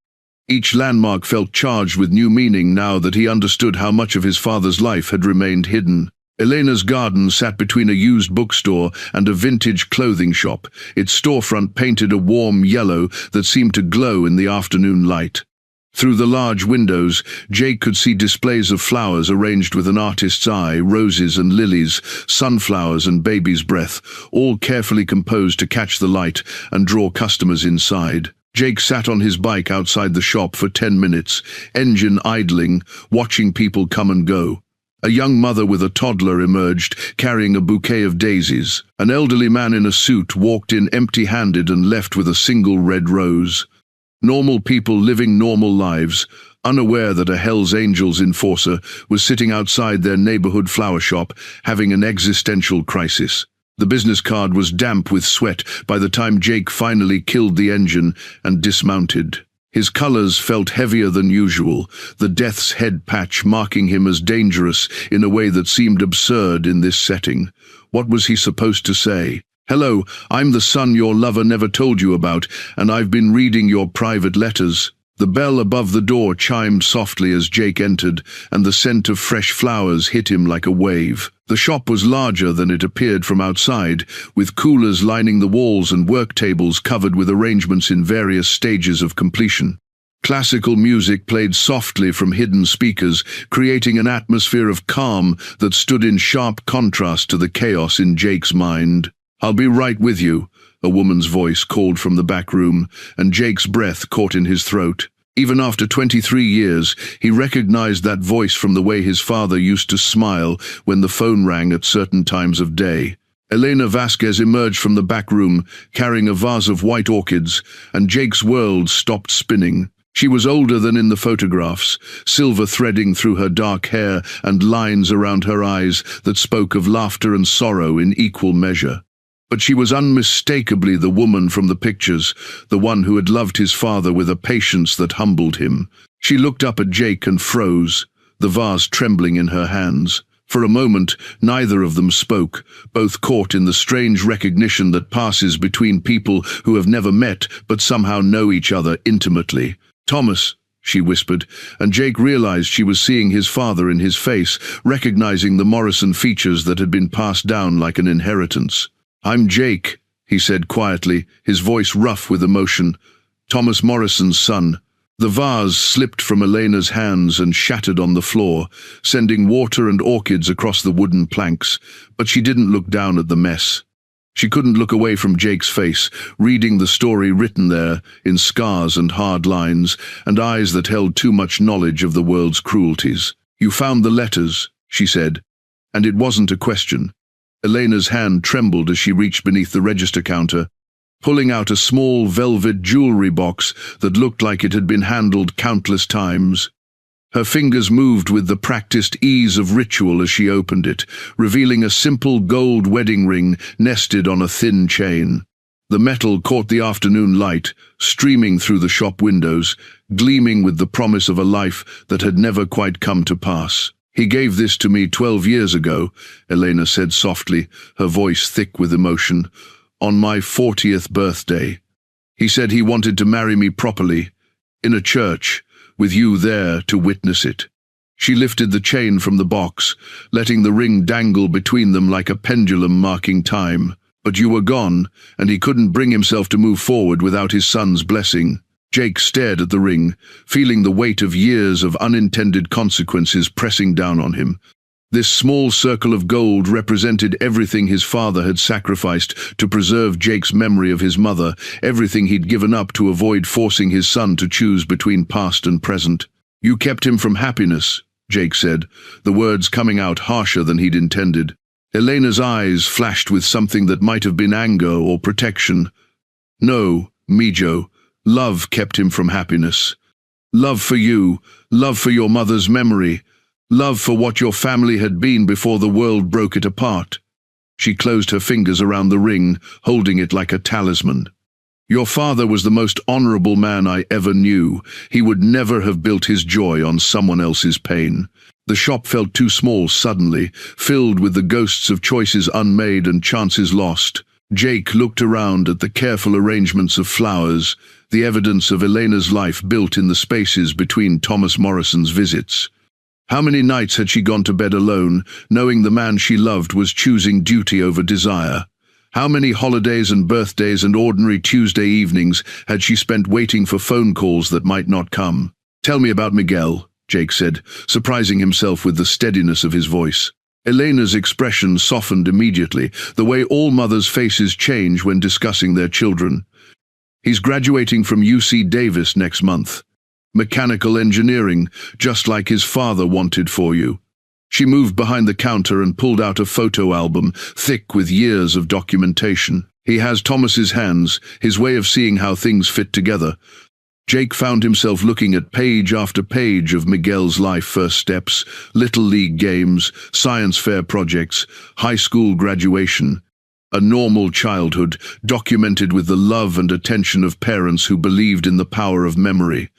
Each landmark felt charged with new meaning now that he understood how much of his father's life had remained hidden. Elena's garden sat between a used bookstore and a vintage clothing shop, its storefront painted a warm yellow that seemed to glow in the afternoon light. Through the large windows, Jake could see displays of flowers arranged with an artist's eye, roses and lilies, sunflowers and baby's breath, all carefully composed to catch the light and draw customers inside. Jake sat on his bike outside the shop for 10 minutes, engine idling, watching people come and go. A young mother with a toddler emerged, carrying a bouquet of daisies. An elderly man in a suit walked in empty-handed and left with a single red rose. Normal people living normal lives, unaware that a Hell's Angels enforcer was sitting outside their neighborhood flower shop having an existential crisis. The business card was damp with sweat by the time Jake finally killed the engine and dismounted. His colors felt heavier than usual, the death's head patch marking him as dangerous in a way that seemed absurd in this setting. What was he supposed to say? "Hello, I'm the son your lover never told you about, and I've been reading your private letters." The bell above the door chimed softly as Jake entered, and the scent of fresh flowers hit him like a wave. The shop was larger than it appeared from outside, with coolers lining the walls and work tables covered with arrangements in various stages of completion. Classical music played softly from hidden speakers, creating an atmosphere of calm that stood in sharp contrast to the chaos in Jake's mind. "I'll be right with you," a woman's voice called from the back room, and Jake's breath caught in his throat. Even after 23 years, he recognized that voice from the way his father used to smile when the phone rang at certain times of day. Elena Vasquez emerged from the back room, carrying a vase of white orchids, and Jake's world stopped spinning. She was older than in the photographs, silver threading through her dark hair and lines around her eyes that spoke of laughter and sorrow in equal measure. But she was unmistakably the woman from the pictures, the one who had loved his father with a patience that humbled him. She looked up at Jake and froze, the vase trembling in her hands. For a moment, neither of them spoke, both caught in the strange recognition that passes between people who have never met but somehow know each other intimately. "Thomas," she whispered, and Jake realized she was seeing his father in his face, recognizing the Morrison features that had been passed down like an inheritance. "I'm Jake," he said quietly, his voice rough with emotion. "Thomas Morrison's son." The vase slipped from Elena's hands and shattered on the floor, sending water and orchids across the wooden planks, but she didn't look down at the mess. She couldn't look away from Jake's face, reading the story written there in scars and hard lines, and eyes that held too much knowledge of the world's cruelties. "You found the letters," she said, and it wasn't a question. Elena's hand trembled as she reached beneath the register counter, pulling out a small velvet jewelry box that looked like it had been handled countless times. Her fingers moved with the practiced ease of ritual as she opened it, revealing a simple gold wedding ring nested on a thin chain. The metal caught the afternoon light, streaming through the shop windows, gleaming with the promise of a life that had never quite come to pass. "He gave this to me 12 years ago," Elena said softly, her voice thick with emotion, "on my 40th birthday. He said he wanted to marry me properly, in a church, with you there to witness it." She lifted the chain from the box, letting the ring dangle between them like a pendulum marking time. "But you were gone, and he couldn't bring himself to move forward without his son's blessing." Jake stared at the ring, feeling the weight of years of unintended consequences pressing down on him. This small circle of gold represented everything his father had sacrificed to preserve Jake's memory of his mother, everything he'd given up to avoid forcing his son to choose between past and present. "You kept him from happiness," Jake said, the words coming out harsher than he'd intended. Elena's eyes flashed with something that might have been anger or protection. "No, Mijo. Love kept him from happiness. Love for you, love for your mother's memory, love for what your family had been before the world broke it apart." She closed her fingers around the ring, holding it like a talisman. "Your father was the most honorable man I ever knew. He would never have built his joy on someone else's pain." The shop felt too small suddenly, filled with the ghosts of choices unmade and chances lost. Jake looked around at the careful arrangements of flowers, the evidence of Elena's life built in the spaces between Thomas Morrison's visits. How many nights had she gone to bed alone, knowing the man she loved was choosing duty over desire? How many holidays and birthdays and ordinary Tuesday evenings had she spent waiting for phone calls that might not come? "Tell me about Miguel," Jake said, surprising himself with the steadiness of his voice. Elena's expression softened immediately, the way all mothers' faces change when discussing their children. "He's graduating from UC Davis next month. Mechanical engineering, just like his father wanted for you." She moved behind the counter and pulled out a photo album, thick with years of documentation. "He has Thomas's hands, his way of seeing how things fit together. Jake found himself looking at page after page of Miguel's life: first steps, little league games, science fair projects, high school graduation. A normal childhood, documented with the love and attention of parents who believed in the power of memory.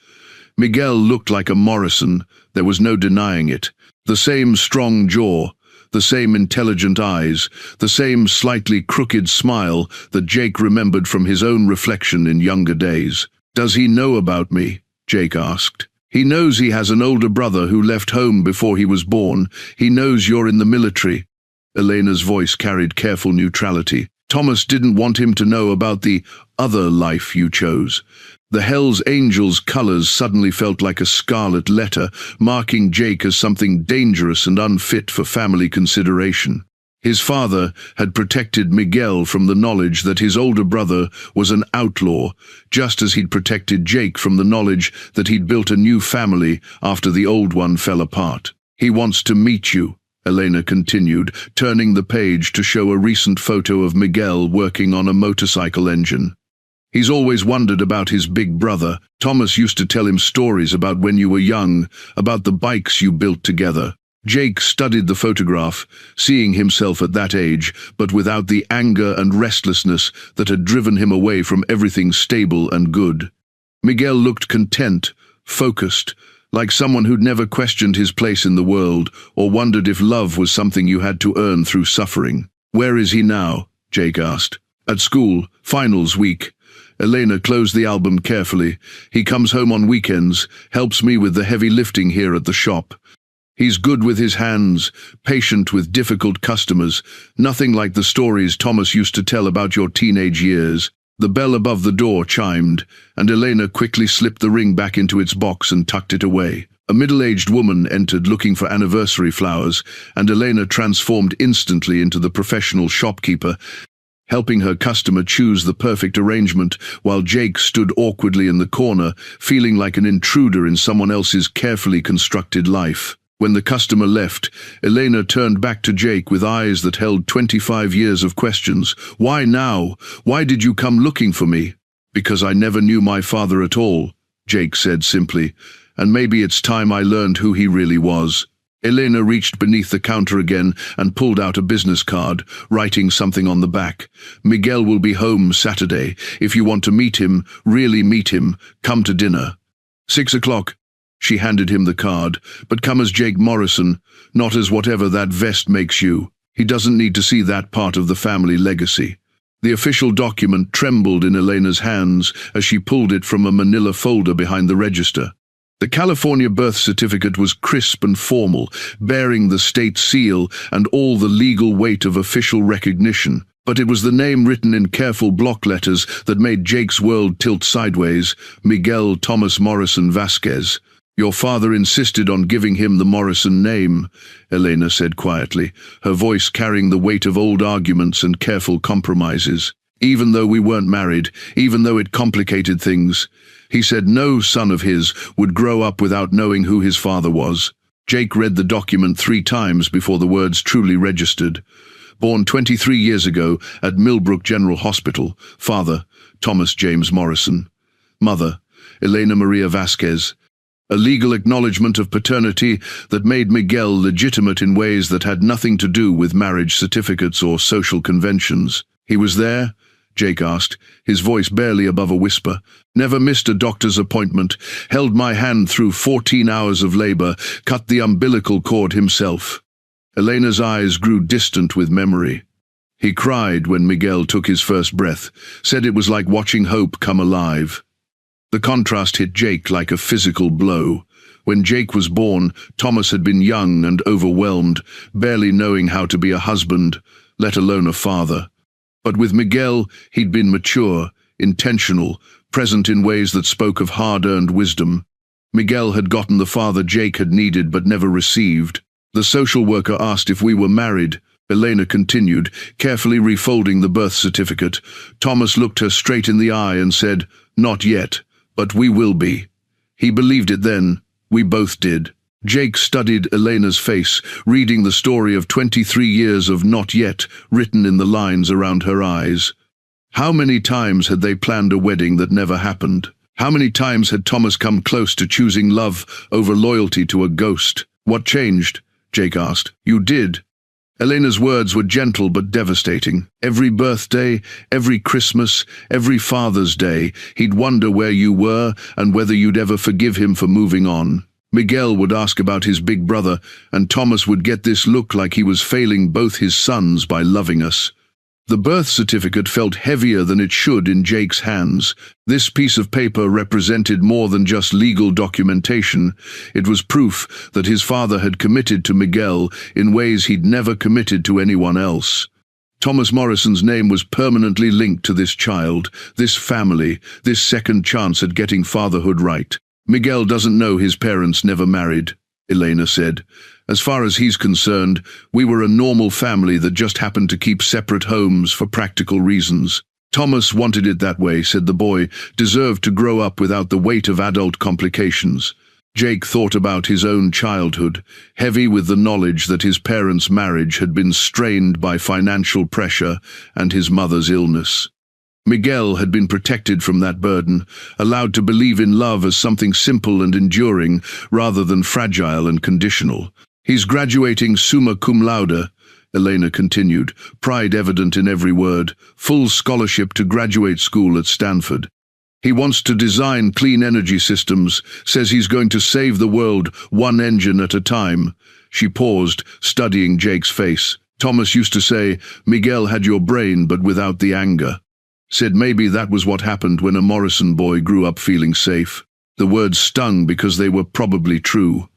Miguel looked like a Morrison, there was no denying it. The same strong jaw, the same intelligent eyes, the same slightly crooked smile that Jake remembered from his own reflection in younger days. "Does he know about me?" Jake asked. "He knows he has an older brother who left home before he was born. He knows you're in the military." Elena's voice carried careful neutrality. "Thomas didn't want him to know about the other life you chose." The Hells Angels' colors suddenly felt like a scarlet letter, marking Jake as something dangerous and unfit for family consideration. His father had protected Miguel from the knowledge that his older brother was an outlaw, just as he'd protected Jake from the knowledge that he'd built a new family after the old one fell apart. "He wants to meet you," Elena continued, turning the page to show a recent photo of Miguel working on a motorcycle engine. "He's always wondered about his big brother. Thomas used to tell him stories about when you were young, about the bikes you built together." Jake studied the photograph, seeing himself at that age, but without the anger and restlessness that had driven him away from everything stable and good. Miguel looked content, focused, like someone who'd never questioned his place in the world or wondered if love was something you had to earn through suffering. "Where is he now?" Jake asked. "At school, finals week." Elena closed the album carefully. "He comes home on weekends, helps me with the heavy lifting here at the shop. He's good with his hands, patient with difficult customers, nothing like the stories Thomas used to tell about your teenage years." The bell above the door chimed, and Elena quickly slipped the ring back into its box and tucked it away. A middle-aged woman entered looking for anniversary flowers, and Elena transformed instantly into the professional shopkeeper, helping her customer choose the perfect arrangement, while Jake stood awkwardly in the corner, feeling like an intruder in someone else's carefully constructed life. When the customer left, Elena turned back to Jake with eyes that held 25 years of questions. "Why now? Why did you come looking for me?" "Because I never knew my father at all," Jake said simply, "and maybe it's time I learned who he really was." Elena reached beneath the counter again and pulled out a business card, writing something on the back. "Miguel will be home Saturday. If you want to meet him, really meet him, come to dinner. 6 o'clock. She handed him the card. "But come as Jake Morrison, not as whatever that vest makes you. He doesn't need to see that part of the family legacy." The official document trembled in Elena's hands as she pulled it from a manila folder behind the register. The California birth certificate was crisp and formal, bearing the state seal and all the legal weight of official recognition. But it was the name written in careful block letters that made Jake's world tilt sideways: Miguel Thomas Morrison Vasquez. "Your father insisted on giving him the Morrison name," Elena said quietly, her voice carrying the weight of old arguments and careful compromises. "Even though we weren't married, even though it complicated things. He said no son of his would grow up without knowing who his father was." Jake read the document 3 times before the words truly registered. "Born 23 years ago at Millbrook General Hospital. Father, Thomas James Morrison. Mother, Elena Maria Vasquez." A legal acknowledgement of paternity that made Miguel legitimate in ways that had nothing to do with marriage certificates or social conventions. "He was there?" Jake asked, his voice barely above a whisper. "Never missed a doctor's appointment, held my hand through 14 hours of labor, cut the umbilical cord himself." Elena's eyes grew distant with memory. "He cried when Miguel took his first breath, said it was like watching hope come alive." The contrast hit Jake like a physical blow. When Jake was born, Thomas had been young and overwhelmed, barely knowing how to be a husband, let alone a father. But with Miguel, he'd been mature, intentional, present in ways that spoke of hard-earned wisdom. Miguel had gotten the father Jake had needed but never received. The social worker asked if we were married. Elena continued, carefully refolding the birth certificate. Thomas looked her straight in the eye and said, "Not yet, but we will be." He believed it then. We both did. Jake studied Elena's face, reading the story of 23 years of "not yet" written in the lines around her eyes. How many times had they planned a wedding that never happened? How many times had Thomas come close to choosing love over loyalty to a ghost? What changed? Jake asked. You did. Elena's words were gentle but devastating. Every birthday, every Christmas, every Father's Day, he'd wonder where you were and whether you'd ever forgive him for moving on. Miguel would ask about his big brother, and Thomas would get this look like he was failing both his sons by loving us. The birth certificate felt heavier than it should in Jake's hands. This piece of paper represented more than just legal documentation. It was proof that his father had committed to Miguel in ways he'd never committed to anyone else. Thomas Morrison's name was permanently linked to this child, this family, this second chance at getting fatherhood right. Miguel doesn't know his parents never married, Elena said. As far as he's concerned, we were a normal family that just happened to keep separate homes for practical reasons. Thomas wanted it that way, said the boy, deserved to grow up without the weight of adult complications. Jake thought about his own childhood, heavy with the knowledge that his parents' marriage had been strained by financial pressure and his mother's illness. Miguel had been protected from that burden, allowed to believe in love as something simple and enduring rather than fragile and conditional. He's graduating summa cum laude, Elena continued, pride evident in every word, full scholarship to graduate school at Stanford. He wants to design clean energy systems, says he's going to save the world one engine at a time. She paused, studying Jake's face. Thomas used to say, Miguel had your brain but without the anger. Said maybe that was what happened when a Morrison boy grew up feeling safe. The words stung because they were probably true.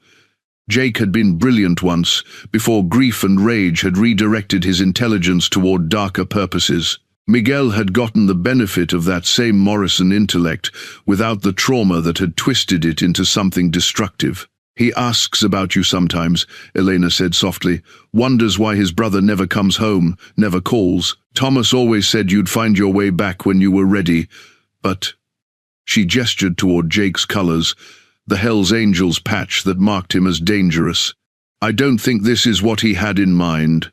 Jake had been brilliant once, before grief and rage had redirected his intelligence toward darker purposes. Miguel had gotten the benefit of that same Morrison intellect without the trauma that had twisted it into something destructive. He asks about you sometimes, Elena said softly, wonders why his brother never comes home, never calls. Thomas always said you'd find your way back when you were ready, but... She gestured toward Jake's colors, the Hell's Angels patch that marked him as dangerous. I don't think this is what he had in mind.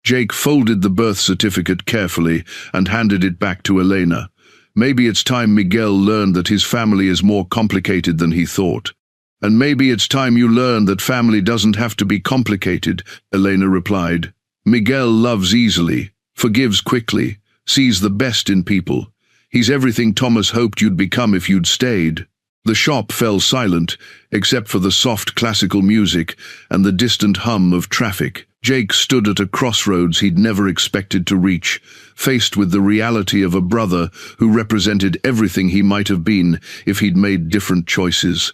Jake folded the birth certificate carefully and handed it back to Elena. Maybe it's time Miguel learned that his family is more complicated than he thought. And maybe it's time you learn that family doesn't have to be complicated, Elena replied. Miguel loves easily, forgives quickly, sees the best in people. He's everything Thomas hoped you'd become if you'd stayed. The shop fell silent, except for the soft classical music and the distant hum of traffic. Jake stood at a crossroads he'd never expected to reach, faced with the reality of a brother who represented everything he might have been if he'd made different choices.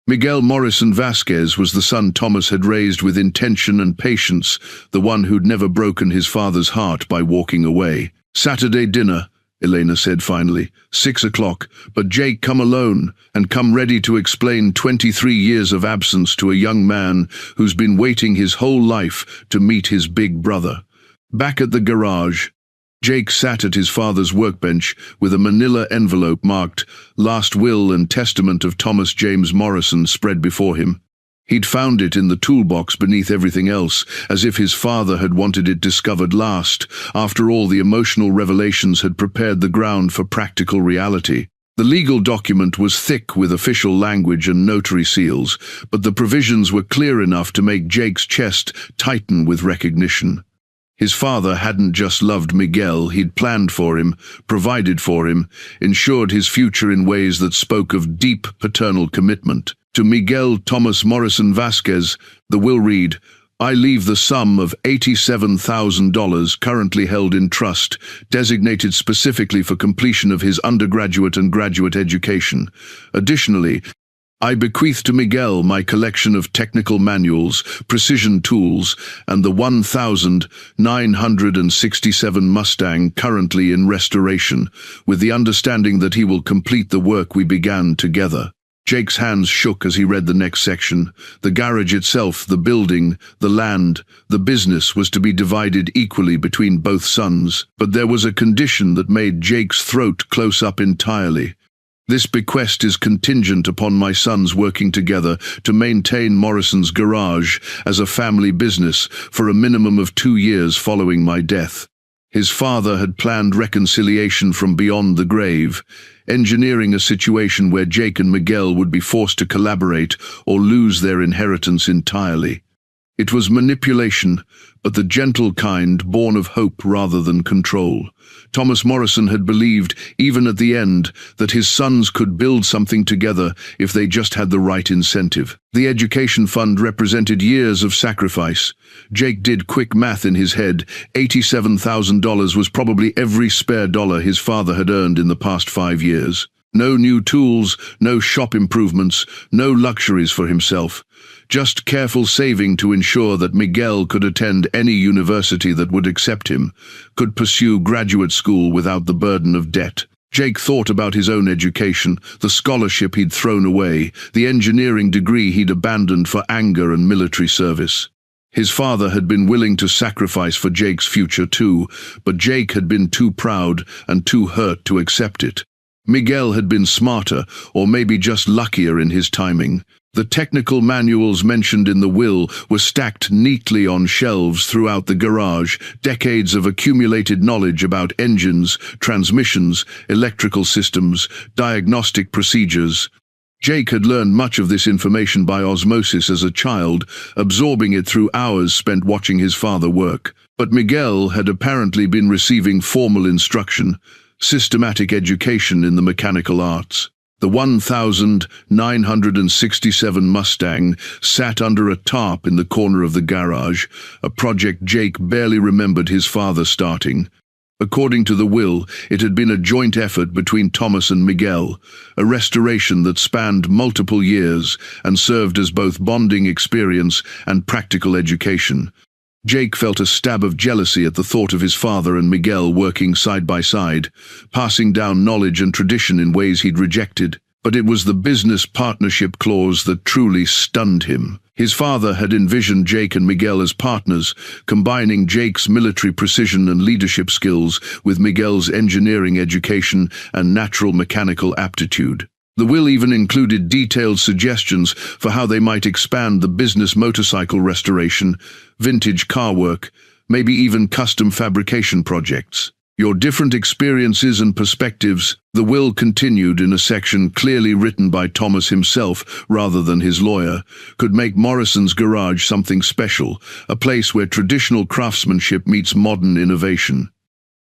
Miguel Morrison Vasquez was the son Thomas had raised with intention and patience, the one who'd never broken his father's heart by walking away. Saturday dinner, Elena said finally, 6 o'clock, but Jake come alone, and come ready to explain 23 years of absence to a young man who's been waiting his whole life to meet his big brother. Back at the garage, Jake sat at his father's workbench with a manila envelope marked Last Will and Testament of Thomas James Morrison spread before him. He'd found it in the toolbox beneath everything else, as if his father had wanted it discovered last. After all, the emotional revelations had prepared the ground for practical reality. The legal document was thick with official language and notary seals, but the provisions were clear enough to make Jake's chest tighten with recognition. His father hadn't just loved Miguel, he'd planned for him, provided for him, ensured his future in ways that spoke of deep paternal commitment. To Miguel Thomas Morrison Vasquez, the will read, I leave the sum of $87,000 currently held in trust, designated specifically for completion of his undergraduate and graduate education. Additionally, I bequeath to Miguel my collection of technical manuals, precision tools, and the 1967 Mustang currently in restoration, with the understanding that he will complete the work we began together. Jake's hands shook as he read the next section. The garage itself, the building, the land, the business was to be divided equally between both sons. But there was a condition that made Jake's throat close up entirely. This bequest is contingent upon my sons working together to maintain Morrison's garage as a family business for a minimum of 2 years following my death. His father had planned reconciliation from beyond the grave. engineering a situation where Jake and Miguel would be forced to collaborate or lose their inheritance entirely. It was manipulation, but the gentle kind, born of hope rather than control. Thomas Morrison had believed, even at the end, that his sons could build something together if they just had the right incentive. The education fund represented years of sacrifice. Jake did quick math in his head. $87,000 was probably every spare dollar his father had earned in the past 5 years. No new tools, no shop improvements, no luxuries for himself. Just careful saving to ensure that Miguel could attend any university that would accept him, could pursue graduate school without the burden of debt. Jake thought about his own education, the scholarship he'd thrown away, the engineering degree he'd abandoned for anger and military service. His father had been willing to sacrifice for Jake's future too, but Jake had been too proud and too hurt to accept it. Miguel had been smarter, or maybe just luckier in his timing. The technical manuals mentioned in the will were stacked neatly on shelves throughout the garage, decades of accumulated knowledge about engines, transmissions, electrical systems, diagnostic procedures. Jake had learned much of this information by osmosis as a child, absorbing it through hours spent watching his father work. But Miguel had apparently been receiving formal instruction, systematic education in the mechanical arts. The 1967 Mustang sat under a tarp in the corner of the garage, a project Jake barely remembered his father starting. According to the will, it had been a joint effort between Thomas and Miguel, a restoration that spanned multiple years and served as both bonding experience and practical education. Jake felt a stab of jealousy at the thought of his father and Miguel working side by side, passing down knowledge and tradition in ways he'd rejected. But it was the business partnership clause that truly stunned him. His father had envisioned Jake and Miguel as partners, combining Jake's military precision and leadership skills with Miguel's engineering education and natural mechanical aptitude. The will even included detailed suggestions for how they might expand the business: motorcycle restoration, vintage car work, maybe even custom fabrication projects. Your different experiences and perspectives, the will continued in a section clearly written by Thomas himself rather than his lawyer, could make Morrison's garage something special, a place where traditional craftsmanship meets modern innovation.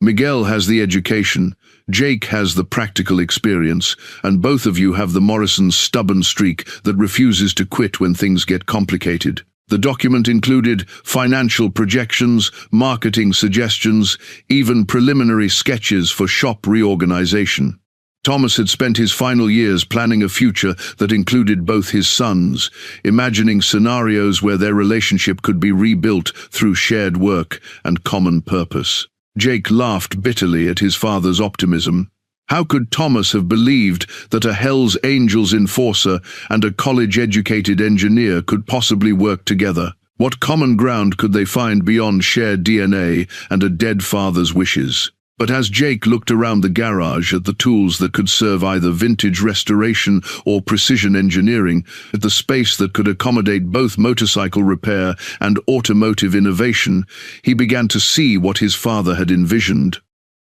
Miguel has the education, Jake has the practical experience, and both of you have the Morrison's stubborn streak that refuses to quit when things get complicated. The document included financial projections, marketing suggestions, even preliminary sketches for shop reorganization. Thomas had spent his final years planning a future that included both his sons, imagining scenarios where their relationship could be rebuilt through shared work and common purpose. Jake laughed bitterly at his father's optimism. How could Thomas have believed that a Hell's Angels enforcer and a college-educated engineer could possibly work together? What common ground could they find beyond shared DNA and a dead father's wishes? But as Jake looked around the garage at the tools that could serve either vintage restoration or precision engineering, at the space that could accommodate both motorcycle repair and automotive innovation, he began to see what his father had envisioned.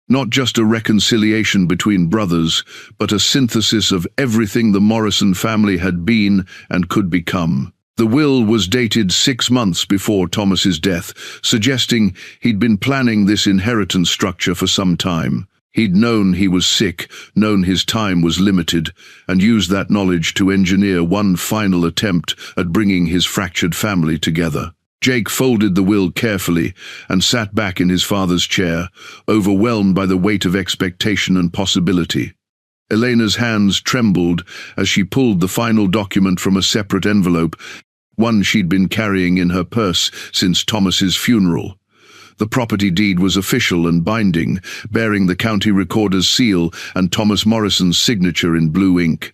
Not just a reconciliation between brothers, but a synthesis of everything the Morrison family had been and could become. The will was dated 6 months before Thomas's death, suggesting he'd been planning this inheritance structure for some time. He'd known he was sick, known his time was limited, and used that knowledge to engineer one final attempt at bringing his fractured family together. Jake folded the will carefully and sat back in his father's chair, overwhelmed by the weight of expectation and possibility. Elena's hands trembled as she pulled the final document from a separate envelope, one she'd been carrying in her purse since Thomas's funeral. The property deed was official and binding, bearing the county recorder's seal and Thomas Morrison's signature in blue ink.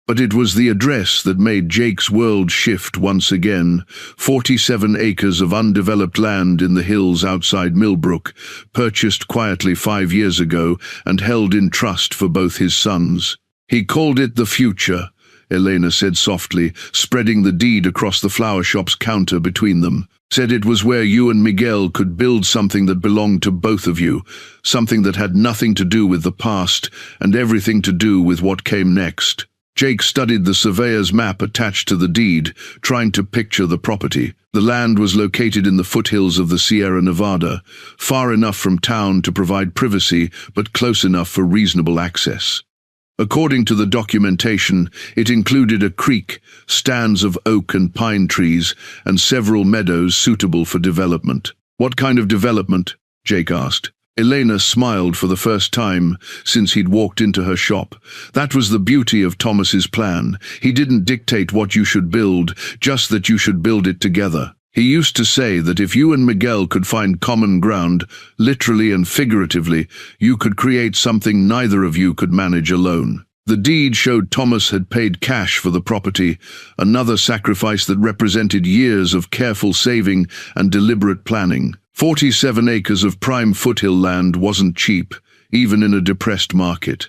But it was the address that made Jake's world shift once again. 47 acres of undeveloped land in the hills outside Millbrook, purchased quietly 5 years ago and held in trust for both his sons. He called it the future, Elena said softly, spreading the deed across the flower shop's counter between them. Said it was where you and Miguel could build something that belonged to both of you, something that had nothing to do with the past and everything to do with what came next. Jake studied the surveyor's map attached to the deed, trying to picture the property. The land was located in the foothills of the Sierra Nevada, far enough from town to provide privacy, but close enough for reasonable access. According to the documentation, it included a creek, stands of oak and pine trees, and several meadows suitable for development. What kind of development? Jake asked. Elena smiled for the first time since he'd walked into her shop. That was the beauty of Thomas's plan. He didn't dictate what you should build, just that you should build it together. He used to say that if you and Miguel could find common ground, literally and figuratively, you could create something neither of you could manage alone. The deed showed Thomas had paid cash for the property, another sacrifice that represented years of careful saving and deliberate planning. 47 acres of prime foothill land wasn't cheap, even in a depressed market.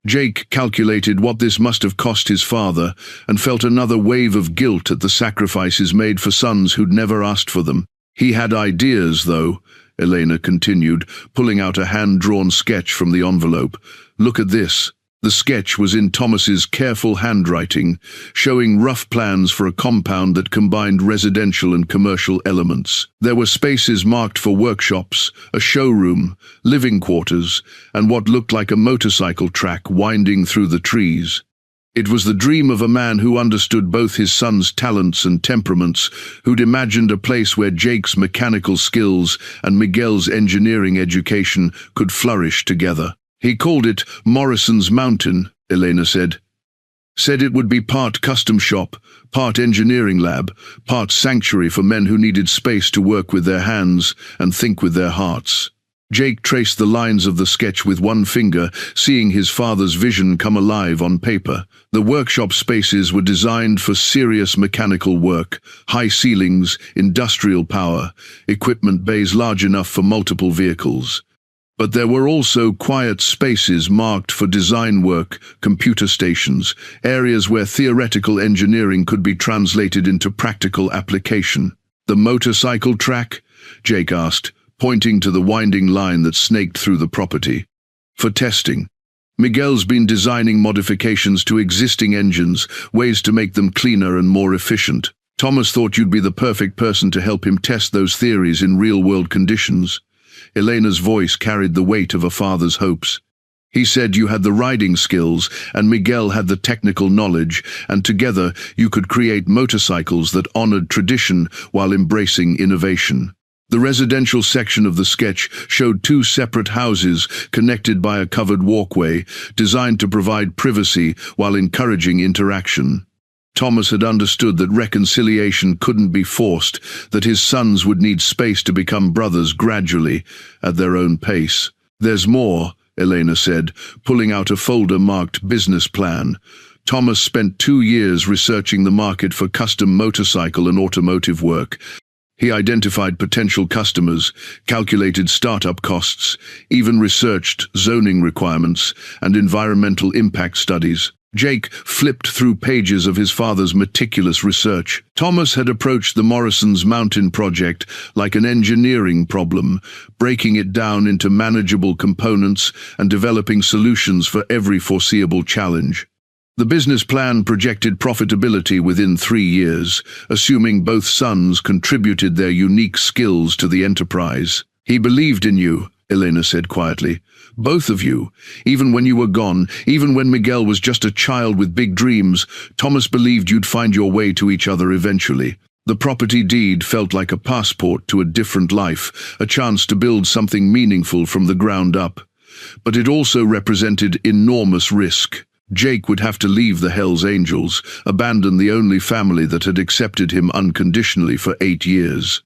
Jake calculated what this must have cost his father and felt another wave of guilt at the sacrifices made for sons who'd never asked for them. He had ideas, though, Elena continued, pulling out a hand-drawn sketch from the envelope. Look at this. The sketch was in Thomas's careful handwriting, showing rough plans for a compound that combined residential and commercial elements. There were spaces marked for workshops, a showroom, living quarters, and what looked like a motorcycle track winding through the trees. It was the dream of a man who understood both his son's talents and temperaments, who'd imagined a place where Jake's mechanical skills and Miguel's engineering education could flourish together. He called it Morrison's Mountain, Elena said. Said it would be part custom shop, part engineering lab, part sanctuary for men who needed space to work with their hands and think with their hearts. Jake traced the lines of the sketch with one finger, seeing his father's vision come alive on paper. The workshop spaces were designed for serious mechanical work, high ceilings, industrial power, equipment bays large enough for multiple vehicles. But there were also quiet spaces marked for design work, computer stations, areas where theoretical engineering could be translated into practical application. The motorcycle track? Jake asked, pointing to the winding line that snaked through the property. For testing. Miguel's been designing modifications to existing engines, ways to make them cleaner and more efficient. Thomas thought you'd be the perfect person to help him test those theories in real-world conditions. Elena's voice carried the weight of a father's hopes. He said you had the riding skills and Miguel had the technical knowledge, and together you could create motorcycles that honored tradition while embracing innovation. The residential section of the sketch showed two separate houses connected by a covered walkway, designed to provide privacy while encouraging interaction. Thomas had understood that reconciliation couldn't be forced, that his sons would need space to become brothers gradually, at their own pace. There's more, Elena said, pulling out a folder marked business plan. Thomas spent 2 years researching the market for custom motorcycle and automotive work. He identified potential customers, calculated startup costs, even researched zoning requirements and environmental impact studies. Jake flipped through pages of his father's meticulous research. Thomas had approached the Morrison's Mountain project like an engineering problem, breaking it down into manageable components and developing solutions for every foreseeable challenge. The business plan projected profitability within 3 years, assuming both sons contributed their unique skills to the enterprise. He believed in you, Elena said quietly. Both of you. Even when you were gone, even when Miguel was just a child with big dreams, Thomas believed you'd find your way to each other eventually. The property deed felt like a passport to a different life, a chance to build something meaningful from the ground up. But it also represented enormous risk. Jake would have to leave the Hells Angels, abandon the only family that had accepted him unconditionally for 8 years.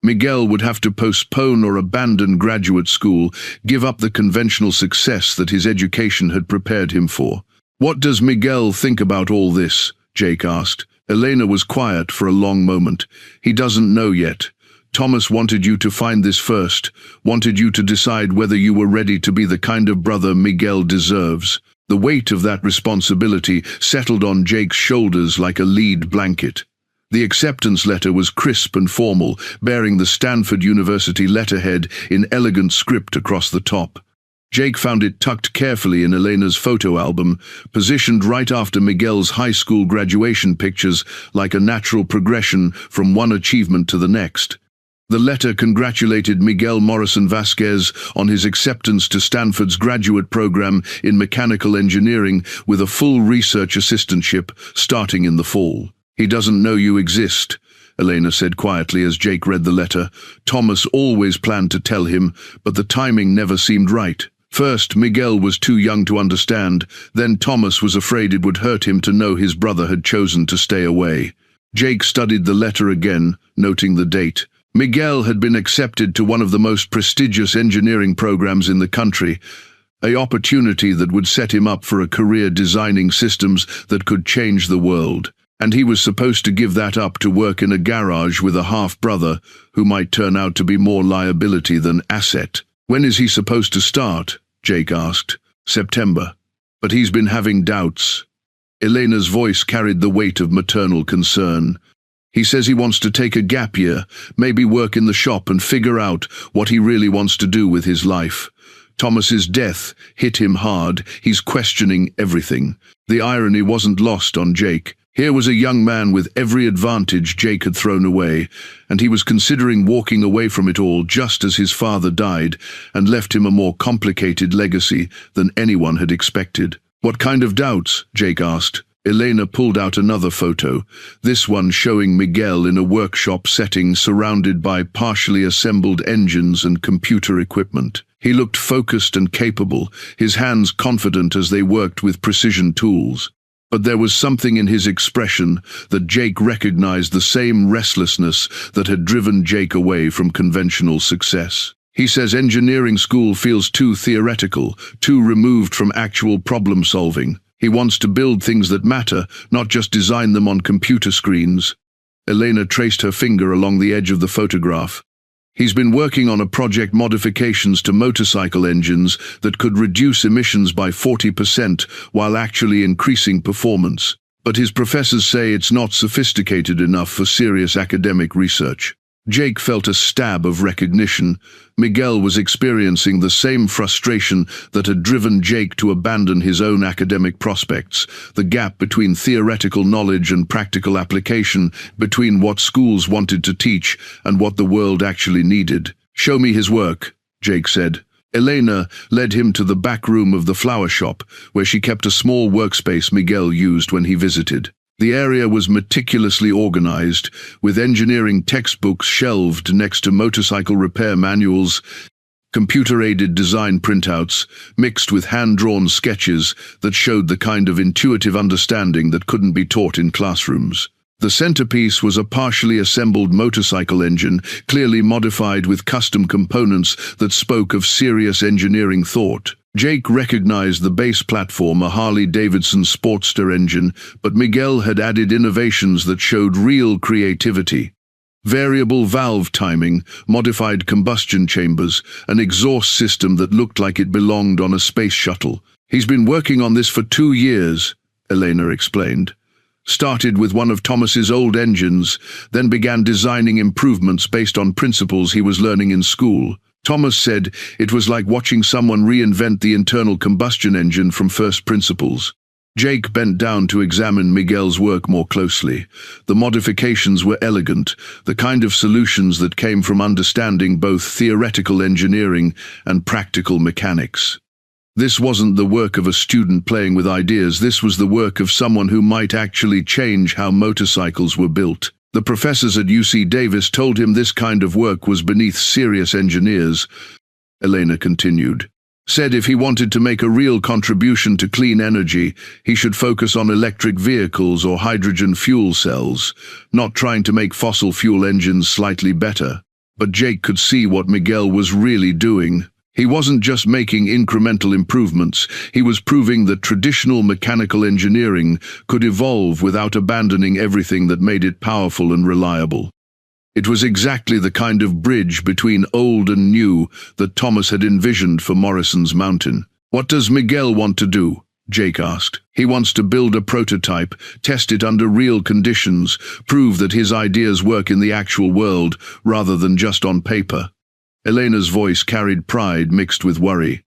Miguel would have to postpone or abandon graduate school, give up the conventional success that his education had prepared him for. What does Miguel think about all this? Jake asked. Elena was quiet for a long moment. He doesn't know yet. Thomas wanted you to find this first, wanted you to decide whether you were ready to be the kind of brother Miguel deserves. The weight of that responsibility settled on Jake's shoulders like a lead blanket. The acceptance letter was crisp and formal, bearing the Stanford University letterhead in elegant script across the top. Jake found it tucked carefully in Elena's photo album, positioned right after Miguel's high school graduation pictures like a natural progression from one achievement to the next. The letter congratulated Miguel Morrison Vasquez on his acceptance to Stanford's graduate program in mechanical engineering with a full research assistantship starting in the fall. "He doesn't know you exist," Elena said quietly as Jake read the letter. Thomas always planned to tell him, but the timing never seemed right. First, Miguel was too young to understand, then Thomas was afraid it would hurt him to know his brother had chosen to stay away. Jake studied the letter again, noting the date. Miguel had been accepted to one of the most prestigious engineering programs in the country, an opportunity that would set him up for a career designing systems that could change the world. And he was supposed to give that up to work in a garage with a half-brother who might turn out to be more liability than asset. "When is he supposed to start?" Jake asked. "September. But he's been having doubts." Elena's voice carried the weight of maternal concern. "He says he wants to take a gap year, maybe work in the shop and figure out what he really wants to do with his life." Thomas's death hit him hard. He's questioning everything. The irony wasn't lost on Jake. Here was a young man with every advantage Jake had thrown away, and he was considering walking away from it all just as his father died and left him a more complicated legacy than anyone had expected. "What kind of doubts?" Jake asked. Elena pulled out another photo, this one showing Miguel in a workshop setting surrounded by partially assembled engines and computer equipment. He looked focused and capable, his hands confident as they worked with precision tools. But there was something in his expression that Jake recognized, the same restlessness that had driven Jake away from conventional success. He says engineering school feels too theoretical, too removed from actual problem solving. He wants to build things that matter, not just design them on computer screens. Elena traced her finger along the edge of the photograph. "He's been working on a project modifications to motorcycle engines that could reduce emissions by 40% while actually increasing performance. But his professors say it's not sophisticated enough for serious academic research." Jake felt a stab of recognition. Miguel was experiencing the same frustration that had driven Jake to abandon his own academic prospects, the gap between theoretical knowledge and practical application, between what schools wanted to teach and what the world actually needed. "Show me his work," Jake said. Elena led him to the back room of the flower shop, where she kept a small workspace Miguel used when he visited. The area was meticulously organized, with engineering textbooks shelved next to motorcycle repair manuals, computer-aided design printouts, mixed with hand-drawn sketches that showed the kind of intuitive understanding that couldn't be taught in classrooms. The centerpiece was a partially assembled motorcycle engine, clearly modified with custom components that spoke of serious engineering thought. Jake recognized the base platform, a Harley-Davidson Sportster engine, but Miguel had added innovations that showed real creativity. Variable valve timing, modified combustion chambers, an exhaust system that looked like it belonged on a space shuttle. "He's been working on this for 2 years, Elena explained. Started with one of Thomas's old engines, then began designing improvements based on principles he was learning in school. Thomas said it was like watching someone reinvent the internal combustion engine from first principles." Jake bent down to examine Miguel's work more closely. The modifications were elegant, the kind of solutions that came from understanding both theoretical engineering and practical mechanics. This wasn't the work of a student playing with ideas, this was the work of someone who might actually change how motorcycles were built. The professors at UC Davis told him this kind of work was beneath serious engineers, Elena continued. Said if he wanted to make a real contribution to clean energy, he should focus on electric vehicles or hydrogen fuel cells, not trying to make fossil fuel engines slightly better. But Jake could see what Miguel was really doing. He wasn't just making incremental improvements, he was proving that traditional mechanical engineering could evolve without abandoning everything that made it powerful and reliable. It was exactly the kind of bridge between old and new that Thomas had envisioned for Morrison's Mountain. "What does Miguel want to do?" Jake asked. He wants to build a prototype, test it under real conditions, prove that his ideas work in the actual world rather than just on paper. Elena's voice carried pride mixed with worry.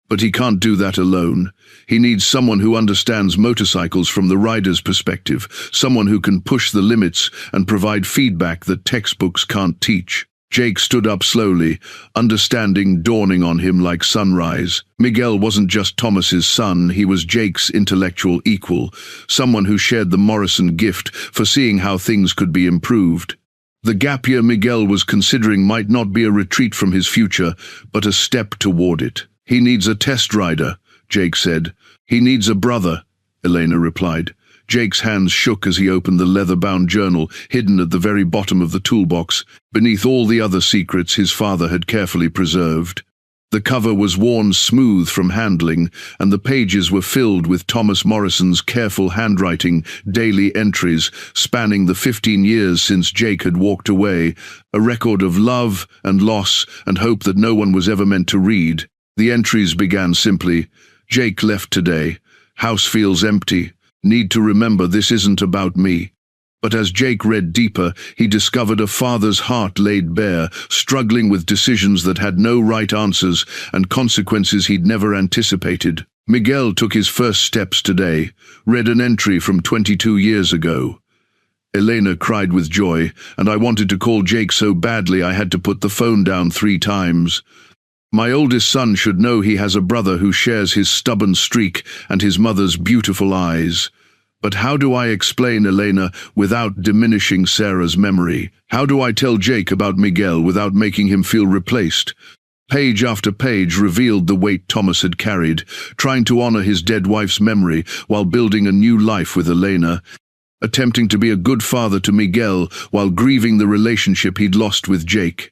But he can't do that alone. He needs someone who understands motorcycles from the rider's perspective, someone who can push the limits and provide feedback that textbooks can't teach. Jake stood up slowly, understanding dawning on him like sunrise. Miguel wasn't just Thomas's son, he was Jake's intellectual equal, someone who shared the Morrison gift for seeing how things could be improved. The gap year Miguel was considering might not be a retreat from his future, but a step toward it. He needs a test rider, Jake said. He needs a brother, Elena replied. Jake's hands shook as he opened the leather-bound journal hidden at the very bottom of the toolbox, beneath all the other secrets his father had carefully preserved. The cover was worn smooth from handling, and the pages were filled with Thomas Morrison's careful handwriting, daily entries spanning the 15 years since Jake had walked away, a record of love and loss and hope that no one was ever meant to read. The entries began simply, "Jake left today. House feels empty. Need to remember this isn't about me." But as Jake read deeper, he discovered a father's heart laid bare, struggling with decisions that had no right answers and consequences he'd never anticipated. Miguel took his first steps today, read an entry from 22 years ago. Elena cried with joy, and I wanted to call Jake so badly I had to put the phone down 3 times. My oldest son should know he has a brother who shares his stubborn streak and his mother's beautiful eyes. But how do I explain Elena without diminishing Sarah's memory? How do I tell Jake about Miguel without making him feel replaced? Page after page revealed the weight Thomas had carried, trying to honor his dead wife's memory while building a new life with Elena, attempting to be a good father to Miguel while grieving the relationship he'd lost with Jake.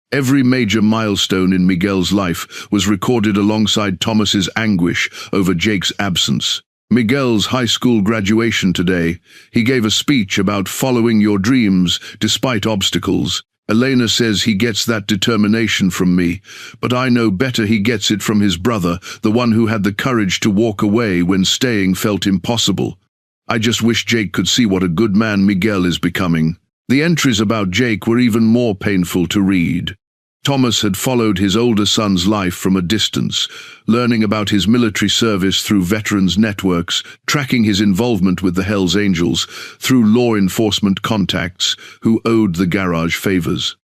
Every major milestone in Miguel's life was recorded alongside Thomas's anguish over Jake's absence. Miguel's high school graduation today, he gave a speech about following your dreams despite obstacles. Elena says he gets that determination from me, but I know better he gets it from his brother, the one who had the courage to walk away when staying felt impossible. I just wish Jake could see what a good man Miguel is becoming. The entries about Jake were even more painful to read. Thomas had followed his older son's life from a distance, learning about his military service through veterans networks, tracking his involvement with the Hells Angels through law enforcement contacts who owed the garage favors.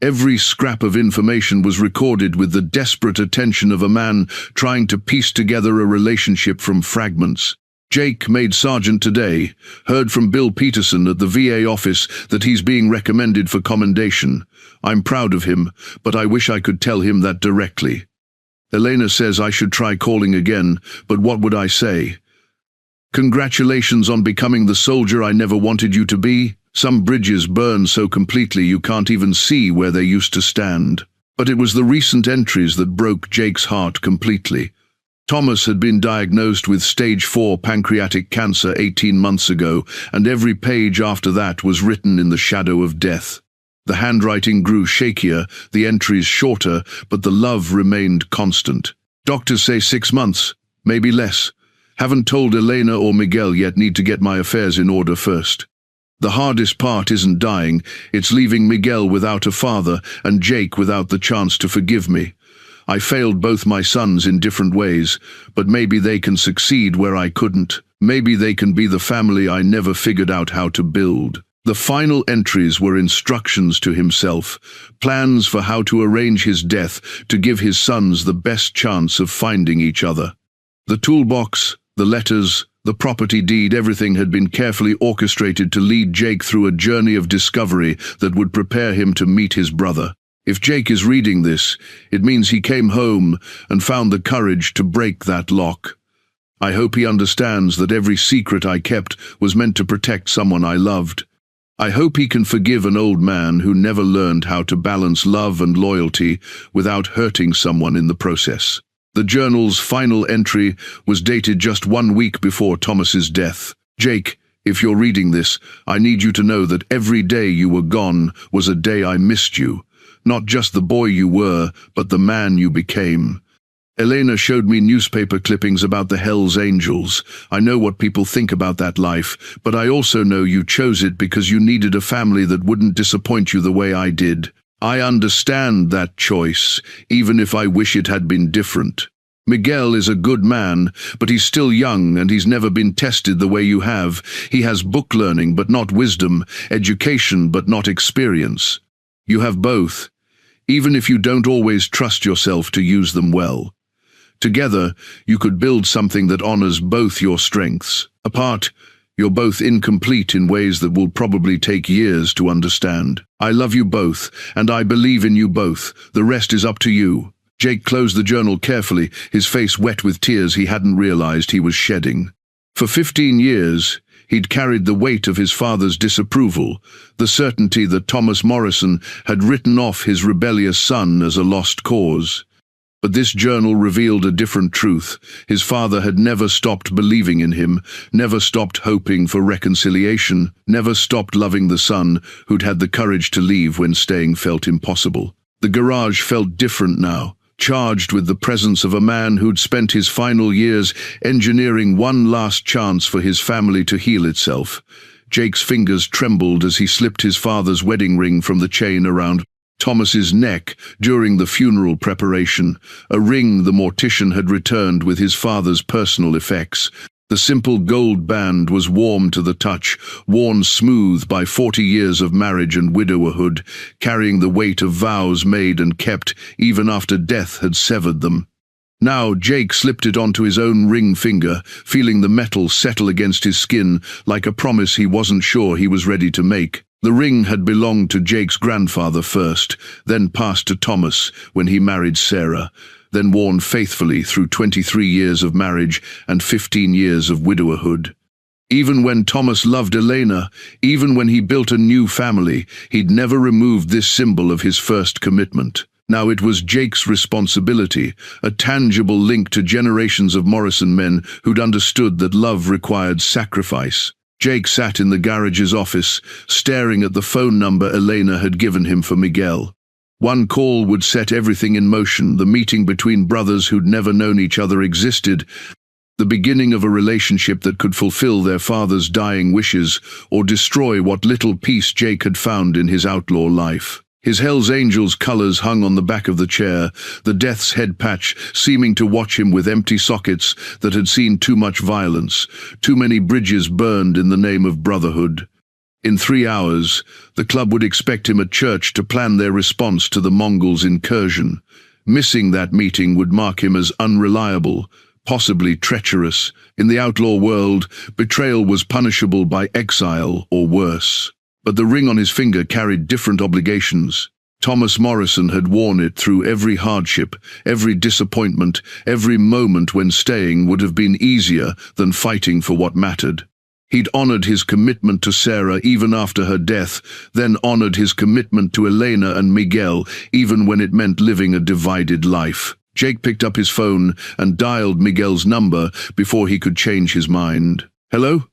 Every scrap of information was recorded with the desperate attention of a man trying to piece together a relationship from fragments. Jake made sergeant today, heard from Bill Peterson at the VA office that he's being recommended for commendation. I'm proud of him, but I wish I could tell him that directly. Elena says I should try calling again, but what would I say? Congratulations on becoming the soldier I never wanted you to be. Some bridges burn so completely you can't even see where they used to stand. But it was the recent entries that broke Jake's heart completely. Thomas had been diagnosed with stage 4 pancreatic cancer 18 months ago, and every page after that was written in the shadow of death. The handwriting grew shakier, the entries shorter, but the love remained constant. Doctors say 6 months, maybe less. Haven't told Elena or Miguel yet, need to get my affairs in order first. The hardest part isn't dying, it's leaving Miguel without a father and Jake without the chance to forgive me. I failed both my sons in different ways, but maybe they can succeed where I couldn't. Maybe they can be the family I never figured out how to build. The final entries were instructions to himself, plans for how to arrange his death to give his sons the best chance of finding each other. The toolbox, the letters, the property deed, everything had been carefully orchestrated to lead Jake through a journey of discovery that would prepare him to meet his brother. If Jake is reading this, it means he came home and found the courage to break that lock. I hope he understands that every secret I kept was meant to protect someone I loved. I hope he can forgive an old man who never learned how to balance love and loyalty without hurting someone in the process. The journal's final entry was dated just 1 week before Thomas's death. Jake, if you're reading this, I need you to know that every day you were gone was a day I missed you. Not just the boy you were, but the man you became. Elena showed me newspaper clippings about the Hells Angels. I know what people think about that life, but I also know you chose it because you needed a family that wouldn't disappoint you the way I did. I understand that choice, even if I wish it had been different. Miguel is a good man, but he's still young and he's never been tested the way you have. He has book learning but not wisdom, education but not experience. You have both, even if you don't always trust yourself to use them well. Together, you could build something that honors both your strengths. Apart, you're both incomplete in ways that will probably take years to understand. I love you both, and I believe in you both. The rest is up to you. Jake closed the journal carefully, his face wet with tears he hadn't realized he was shedding. For 15 years, he'd carried the weight of his father's disapproval, the certainty that Thomas Morrison had written off his rebellious son as a lost cause. But this journal revealed a different truth. His father had never stopped believing in him, never stopped hoping for reconciliation, never stopped loving the son who'd had the courage to leave when staying felt impossible. The garage felt different now, charged with the presence of a man who'd spent his final years engineering one last chance for his family to heal itself. Jake's fingers trembled as he slipped his father's wedding ring from the chain around Thomas's neck during the funeral preparation, a ring the mortician had returned with his father's personal effects. The simple gold band was warm to the touch, worn smooth by 40 years of marriage and widowerhood, carrying the weight of vows made and kept even after death had severed them. Now Jake slipped it onto his own ring finger, feeling the metal settle against his skin like a promise he wasn't sure he was ready to make. The ring had belonged to Jake's grandfather first, then passed to Thomas when he married Sarah, then worn faithfully through 23 years of marriage and 15 years of widowerhood. Even when Thomas loved Elena, even when he built a new family, he'd never removed this symbol of his first commitment. Now it was Jake's responsibility, a tangible link to generations of Morrison men who'd understood that love required sacrifice. Jake sat in the garage's office, staring at the phone number Elena had given him for Miguel. One call would set everything in motion. The meeting between brothers who'd never known each other existed, the beginning of a relationship that could fulfill their father's dying wishes or destroy what little peace Jake had found in his outlaw life. His Hells Angels colors hung on the back of the chair, the death's head patch seeming to watch him with empty sockets that had seen too much violence, too many bridges burned in the name of Brotherhood. In 3 hours, the club would expect him at church to plan their response to the Mongols' incursion. Missing that meeting would mark him as unreliable, possibly treacherous. In the outlaw world, betrayal was punishable by exile or worse. But the ring on his finger carried different obligations. Thomas Morrison had worn it through every hardship, every disappointment, every moment when staying would have been easier than fighting for what mattered. He'd honored his commitment to Sarah even after her death, then honored his commitment to Elena and Miguel even when it meant living a divided life. Jake picked up his phone and dialed Miguel's number before he could change his mind. "Hello?"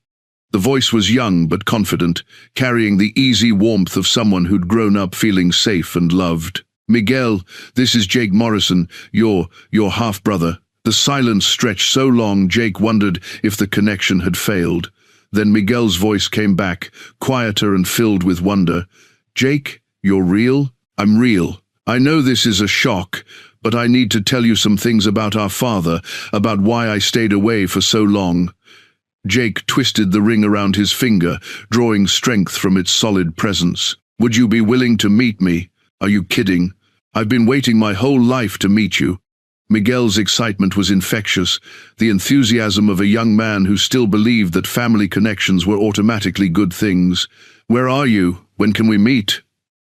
The voice was young but confident, carrying the easy warmth of someone who'd grown up feeling safe and loved. "Miguel, this is Jake Morrison, your half-brother." The silence stretched so long Jake wondered if the connection had failed. Then Miguel's voice came back, quieter and filled with wonder. "Jake, you're real?" "I'm real. I know this is a shock, but I need to tell you some things about our father, about why I stayed away for so long." Jake twisted the ring around his finger, drawing strength from its solid presence. "Would you be willing to meet me? Are you kidding? I've been waiting my whole life to meet you." Miguel's excitement was infectious, the enthusiasm of a young man who still believed that family connections were automatically good things. "Where are you? When can we meet?"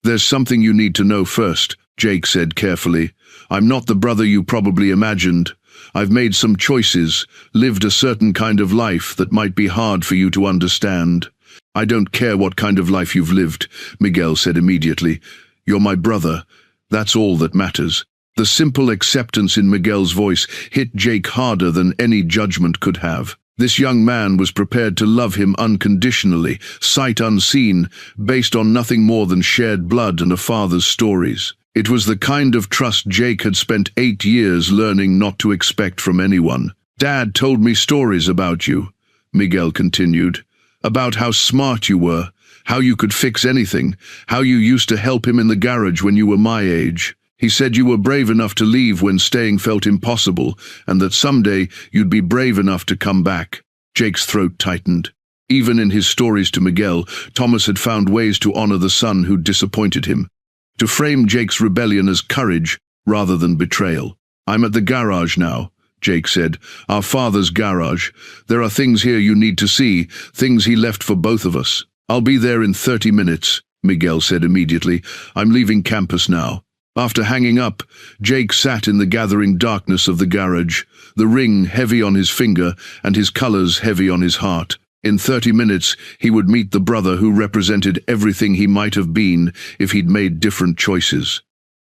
"There's something you need to know first," Jake said carefully. "I'm not the brother you probably imagined. I've made some choices, lived a certain kind of life that might be hard for you to understand." "I don't care what kind of life you've lived," Miguel said immediately. "You're my brother. That's all that matters." The simple acceptance in Miguel's voice hit Jake harder than any judgment could have. This young man was prepared to love him unconditionally, sight unseen, based on nothing more than shared blood and a father's stories. It was the kind of trust Jake had spent 8 years learning not to expect from anyone. "Dad told me stories about you," Miguel continued, "about how smart you were, how you could fix anything, how you used to help him in the garage when you were my age. He said you were brave enough to leave when staying felt impossible, and that someday you'd be brave enough to come back." Jake's throat tightened. Even in his stories to Miguel, Thomas had found ways to honor the son who'd disappointed him, to frame Jake's rebellion as courage rather than betrayal. "I'm at the garage now," Jake said. "Our father's garage. There are things here you need to see, things he left for both of us." "I'll be there in 30 minutes, Miguel said immediately. "I'm leaving campus now." After hanging up, Jake sat in the gathering darkness of the garage, the ring heavy on his finger and his colors heavy on his heart. In 30 minutes, he would meet the brother who represented everything he might have been if he'd made different choices.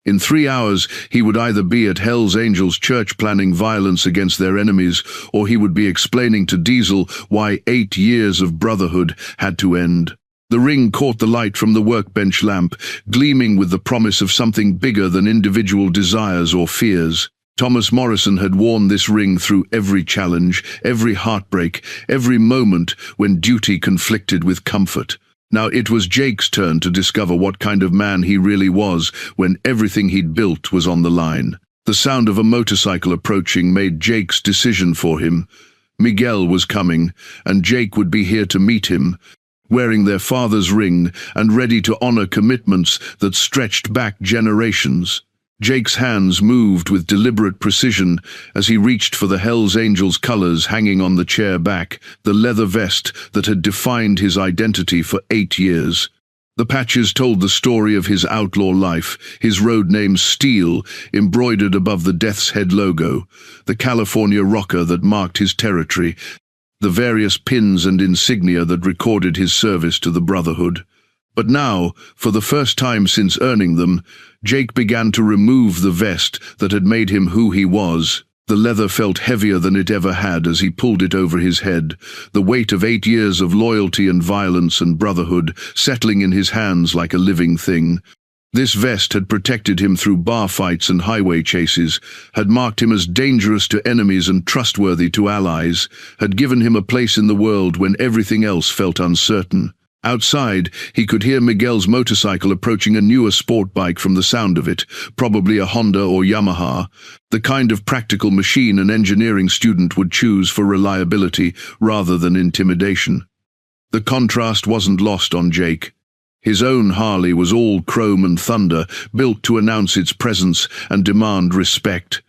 In 3 hours, he would either be at Hell's Angels Church planning violence against their enemies, or he would be explaining to Diesel why 8 years of Brotherhood had to end. The ring caught the light from the workbench lamp, gleaming with the promise of something bigger than individual desires or fears. Thomas Morrison had worn this ring through every challenge, every heartbreak, every moment when duty conflicted with comfort. Now it was Jake's turn to discover what kind of man he really was when everything he'd built was on the line. The sound of a motorcycle approaching made Jake's decision for him. Miguel was coming, and Jake would be here to meet him, wearing their father's ring and ready to honor commitments that stretched back generations. Jake's hands moved with deliberate precision as he reached for the Hell's Angels colors hanging on the chair back, the leather vest that had defined his identity for 8 years. The patches told the story of his outlaw life, his road name Steel embroidered above the Death's Head logo, the California rocker that marked his territory, the various pins and insignia that recorded his service to the Brotherhood. But now, for the first time since earning them, Jake began to remove the vest that had made him who he was. The leather felt heavier than it ever had as he pulled it over his head, the weight of 8 years of loyalty and violence and brotherhood settling in his hands like a living thing. This vest had protected him through bar fights and highway chases, had marked him as dangerous to enemies and trustworthy to allies, had given him a place in the world when everything else felt uncertain. Outside, he could hear Miguel's motorcycle approaching a newer sport bike from the sound of it, probably a Honda or Yamaha, the kind of practical machine an engineering student would choose for reliability rather than intimidation. The contrast wasn't lost on Jake. His own Harley was all chrome and thunder, built to announce its presence and demand respect.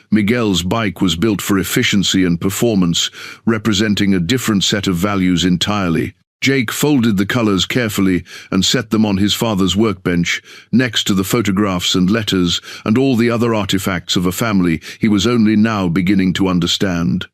Miguel's bike was built for efficiency and performance, representing a different set of values entirely. Jake folded the colors carefully and set them on his father's workbench, next to the photographs and letters and all the other artifacts of a family he was only now beginning to understand.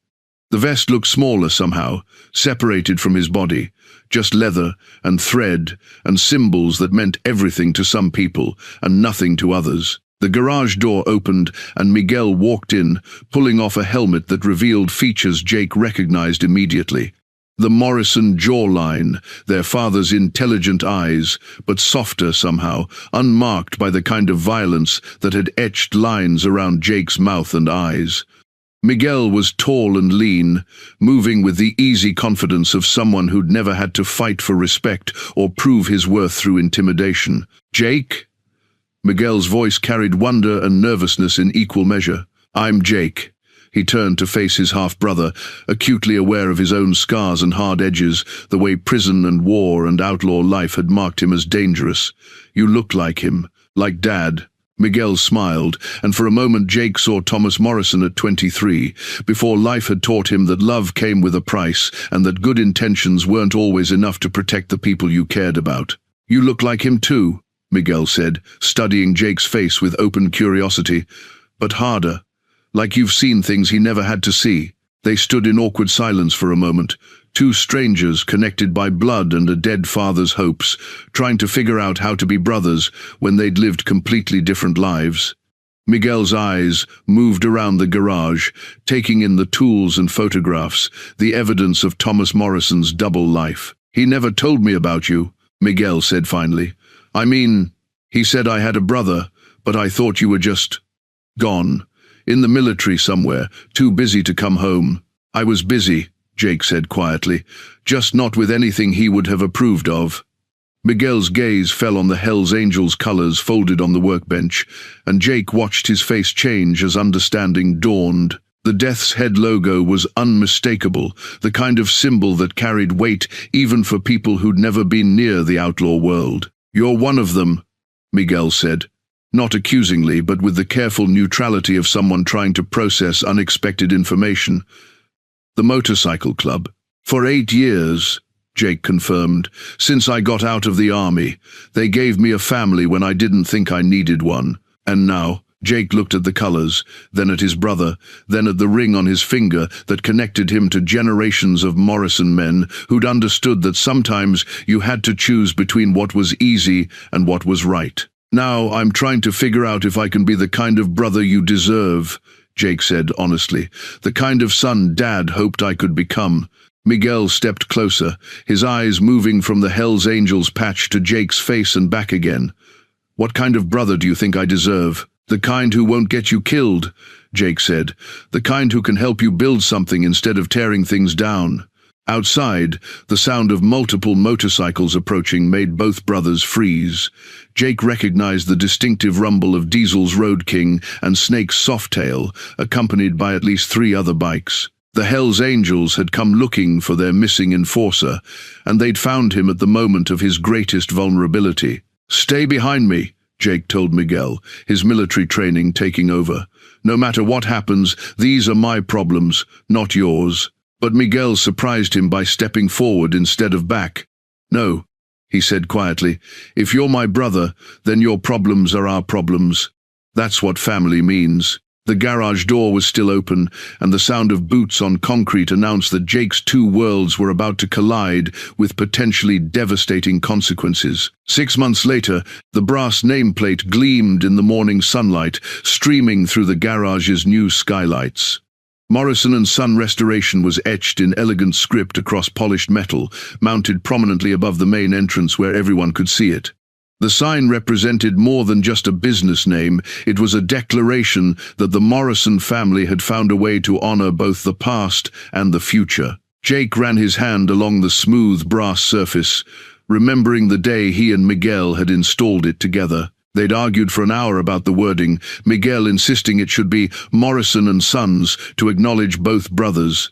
The vest looked smaller somehow, separated from his body, just leather and thread and symbols that meant everything to some people and nothing to others. The garage door opened and Miguel walked in, pulling off a helmet that revealed features Jake recognized immediately. The Morrison jawline, their father's intelligent eyes, but softer somehow, unmarked by the kind of violence that had etched lines around Jake's mouth and eyes. Miguel was tall and lean, moving with the easy confidence of someone who'd never had to fight for respect or prove his worth through intimidation. "Jake?" Miguel's voice carried wonder and nervousness in equal measure. "I'm Jake." He turned to face his half-brother, acutely aware of his own scars and hard edges, the way prison and war and outlaw life had marked him as dangerous. "You look like him, like Dad." Miguel smiled, and for a moment Jake saw Thomas Morrison at 23, before life had taught him that love came with a price and that good intentions weren't always enough to protect the people you cared about. "You look like him too," Miguel said, studying Jake's face with open curiosity, "but harder. Like you've seen things he never had to see." They stood in awkward silence for a moment, two strangers connected by blood and a dead father's hopes, trying to figure out how to be brothers when they'd lived completely different lives. Miguel's eyes moved around the garage, taking in the tools and photographs, the evidence of Thomas Morrison's double life. "He never told me about you," Miguel said finally. "I mean, he said I had a brother, But I thought you were just gone. In the military somewhere, too busy to come home. I was busy, Jake said quietly, just not with anything he would have approved of. Miguel's gaze fell on the Hells Angels colors folded on the workbench, and Jake watched his face change as understanding dawned. The Death's Head logo was unmistakable, the kind of symbol that carried weight even for people who'd never been near the outlaw world. "You're one of them," Miguel said, not accusingly, but with the careful neutrality of someone trying to process unexpected information. "The motorcycle club. For 8 years," Jake confirmed, "since I got out of the army. They gave me a family when I didn't think I needed one. And now," Jake looked at the colors, then at his brother, then at the ring on his finger that connected him to generations of Morrison men who'd understood that sometimes you had to choose between what was easy and what was right. "Now I'm trying to figure out if I can be the kind of brother you deserve," Jake said honestly, "the kind of son Dad hoped I could become." Miguel stepped closer, his eyes moving from the Hells Angels patch to Jake's face and back again. "What kind of brother do you think I deserve?" "The kind who won't get you killed," Jake said. "The kind who can help you build something instead of tearing things down." Outside, the sound of multiple motorcycles approaching made both brothers freeze. Jake recognized the distinctive rumble of Diesel's Road King and Snake's Softail, accompanied by at least 3 other bikes. The Hells Angels had come looking for their missing enforcer, and they'd found him at the moment of his greatest vulnerability. "Stay behind me," Jake told Miguel, his military training taking over. "No matter what happens, these are my problems, not yours." But Miguel surprised him by stepping forward instead of back. "No," he said quietly, "if you're my brother, then your problems are our problems. That's what family means." The garage door was still open, and the sound of boots on concrete announced that Jake's 2 worlds were about to collide with potentially devastating consequences. 6 months later, the brass nameplate gleamed in the morning sunlight, streaming through the garage's new skylights. Morrison & Son Restoration was etched in elegant script across polished metal, mounted prominently above the main entrance where everyone could see it. The sign represented more than just a business name. It was a declaration that the Morrison family had found a way to honor both the past and the future. Jake ran his hand along the smooth brass surface, remembering the day he and Miguel had installed it together. They'd argued for an hour about the wording, Miguel insisting it should be Morrison & Sons to acknowledge both brothers.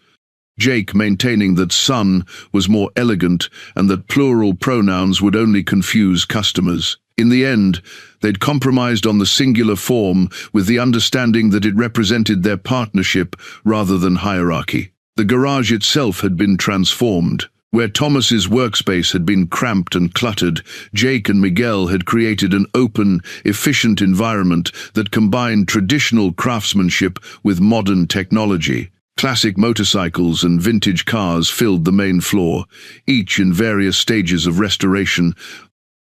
Jake maintaining that son was more elegant and that plural pronouns would only confuse customers. In the end, they'd compromised on the singular form with the understanding that it represented their partnership rather than hierarchy. The garage itself had been transformed. Where Thomas's workspace had been cramped and cluttered, Jake and Miguel had created an open, efficient environment that combined traditional craftsmanship with modern technology. Classic motorcycles and vintage cars filled the main floor, each in various stages of restoration,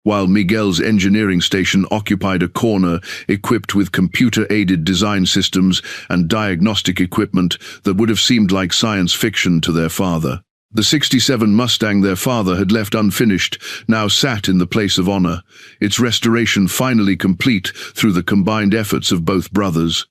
while Miguel's engineering station occupied a corner equipped with computer-aided design systems and diagnostic equipment that would have seemed like science fiction to their father. The '67 Mustang their father had left unfinished now sat in the place of honor, its restoration finally complete through the combined efforts of both brothers.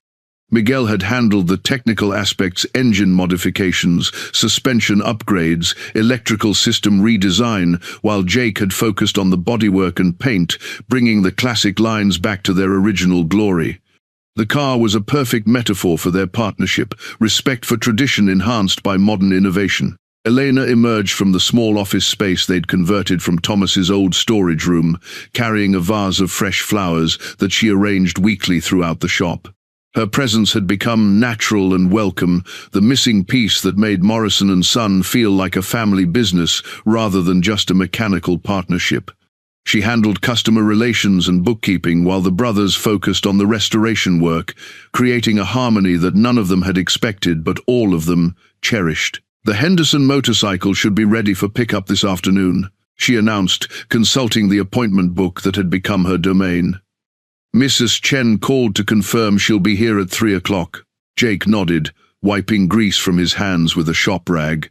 Miguel had handled the technical aspects, engine modifications, suspension upgrades, electrical system redesign, while Jake had focused on the bodywork and paint, bringing the classic lines back to their original glory. The car was a perfect metaphor for their partnership, respect for tradition enhanced by modern innovation. Elena emerged from the small office space they'd converted from Thomas's old storage room, carrying a vase of fresh flowers that she arranged weekly throughout the shop. Her presence had become natural and welcome, the missing piece that made Morrison & Son feel like a family business rather than just a mechanical partnership. She handled customer relations and bookkeeping while the brothers focused on the restoration work, creating a harmony that none of them had expected but all of them cherished. "The Henderson motorcycle should be ready for pickup this afternoon," she announced, consulting the appointment book that had become her domain. "Mrs. Chen called to confirm she'll be here at 3 o'clock. Jake nodded, wiping grease from his hands with a shop rag.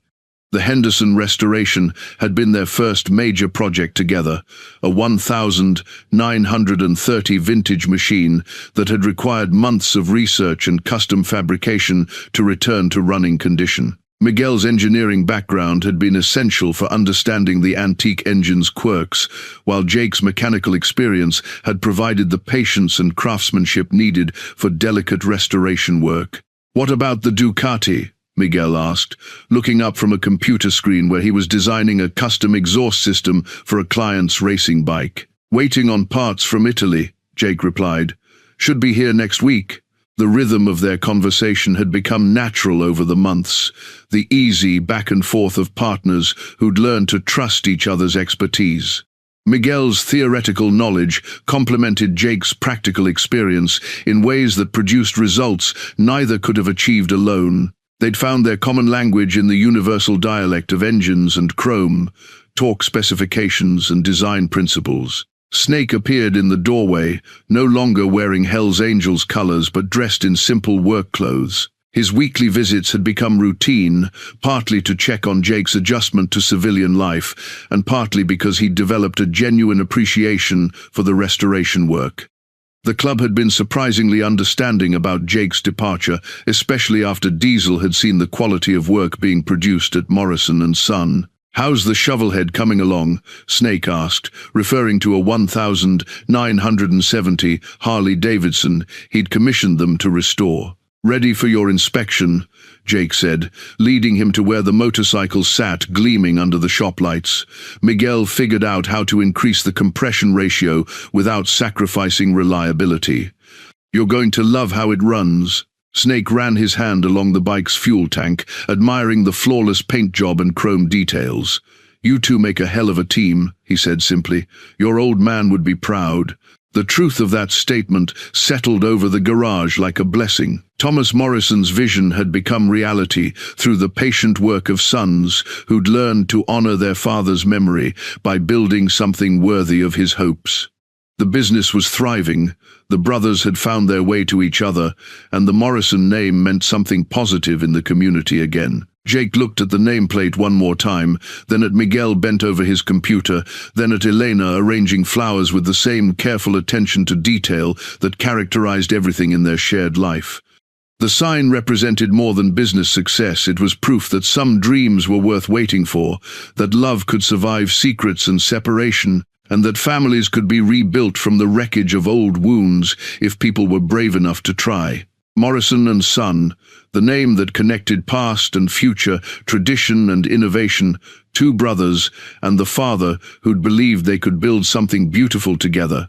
The Henderson restoration had been their first major project together, a 1930 vintage machine that had required months of research and custom fabrication to return to running condition. Miguel's engineering background had been essential for understanding the antique engine's quirks, while Jake's mechanical experience had provided the patience and craftsmanship needed for delicate restoration work. "What about the Ducati?" Miguel asked, looking up from a computer screen where he was designing a custom exhaust system for a client's racing bike. "Waiting on parts from Italy," Jake replied. "Should be here next week." The rhythm of their conversation had become natural over the months, the easy back and forth of partners who'd learned to trust each other's expertise. Miguel's theoretical knowledge complemented Jake's practical experience in ways that produced results neither could have achieved alone. They'd found their common language in the universal dialect of engines and chrome, torque specifications and design principles. Snake appeared in the doorway, no longer wearing Hell's Angels colors but dressed in simple work clothes. His weekly visits had become routine, partly to check on Jake's adjustment to civilian life, and partly because he'd developed a genuine appreciation for the restoration work. The club had been surprisingly understanding about Jake's departure, especially after Diesel had seen the quality of work being produced at Morrison and Son. "How's the shovelhead coming along?" Snake asked, referring to a 1970 Harley-Davidson he'd commissioned them to restore. "Ready for your inspection," Jake said, leading him to where the motorcycle sat gleaming under the shop lights. Miguel figured out how to increase the compression ratio without sacrificing reliability. "You're going to love how it runs." Snake ran his hand along the bike's fuel tank, admiring the flawless paint job and chrome details. "You two make a hell of a team," he said simply. "Your old man would be proud." The truth of that statement settled over the garage like a blessing. Thomas Morrison's vision had become reality through the patient work of sons who'd learned to honor their father's memory by building something worthy of his hopes. The business was thriving, the brothers had found their way to each other, and the Morrison name meant something positive in the community again. Jake looked at the nameplate one more time, then at Miguel bent over his computer, then at Elena arranging flowers with the same careful attention to detail that characterized everything in their shared life. The sign represented more than business success. It was proof that some dreams were worth waiting for, that love could survive secrets and separation, and that families could be rebuilt from the wreckage of old wounds if people were brave enough to try. Morrison and Son, the name that connected past and future, tradition and innovation, two brothers, and the father who'd believed they could build something beautiful together.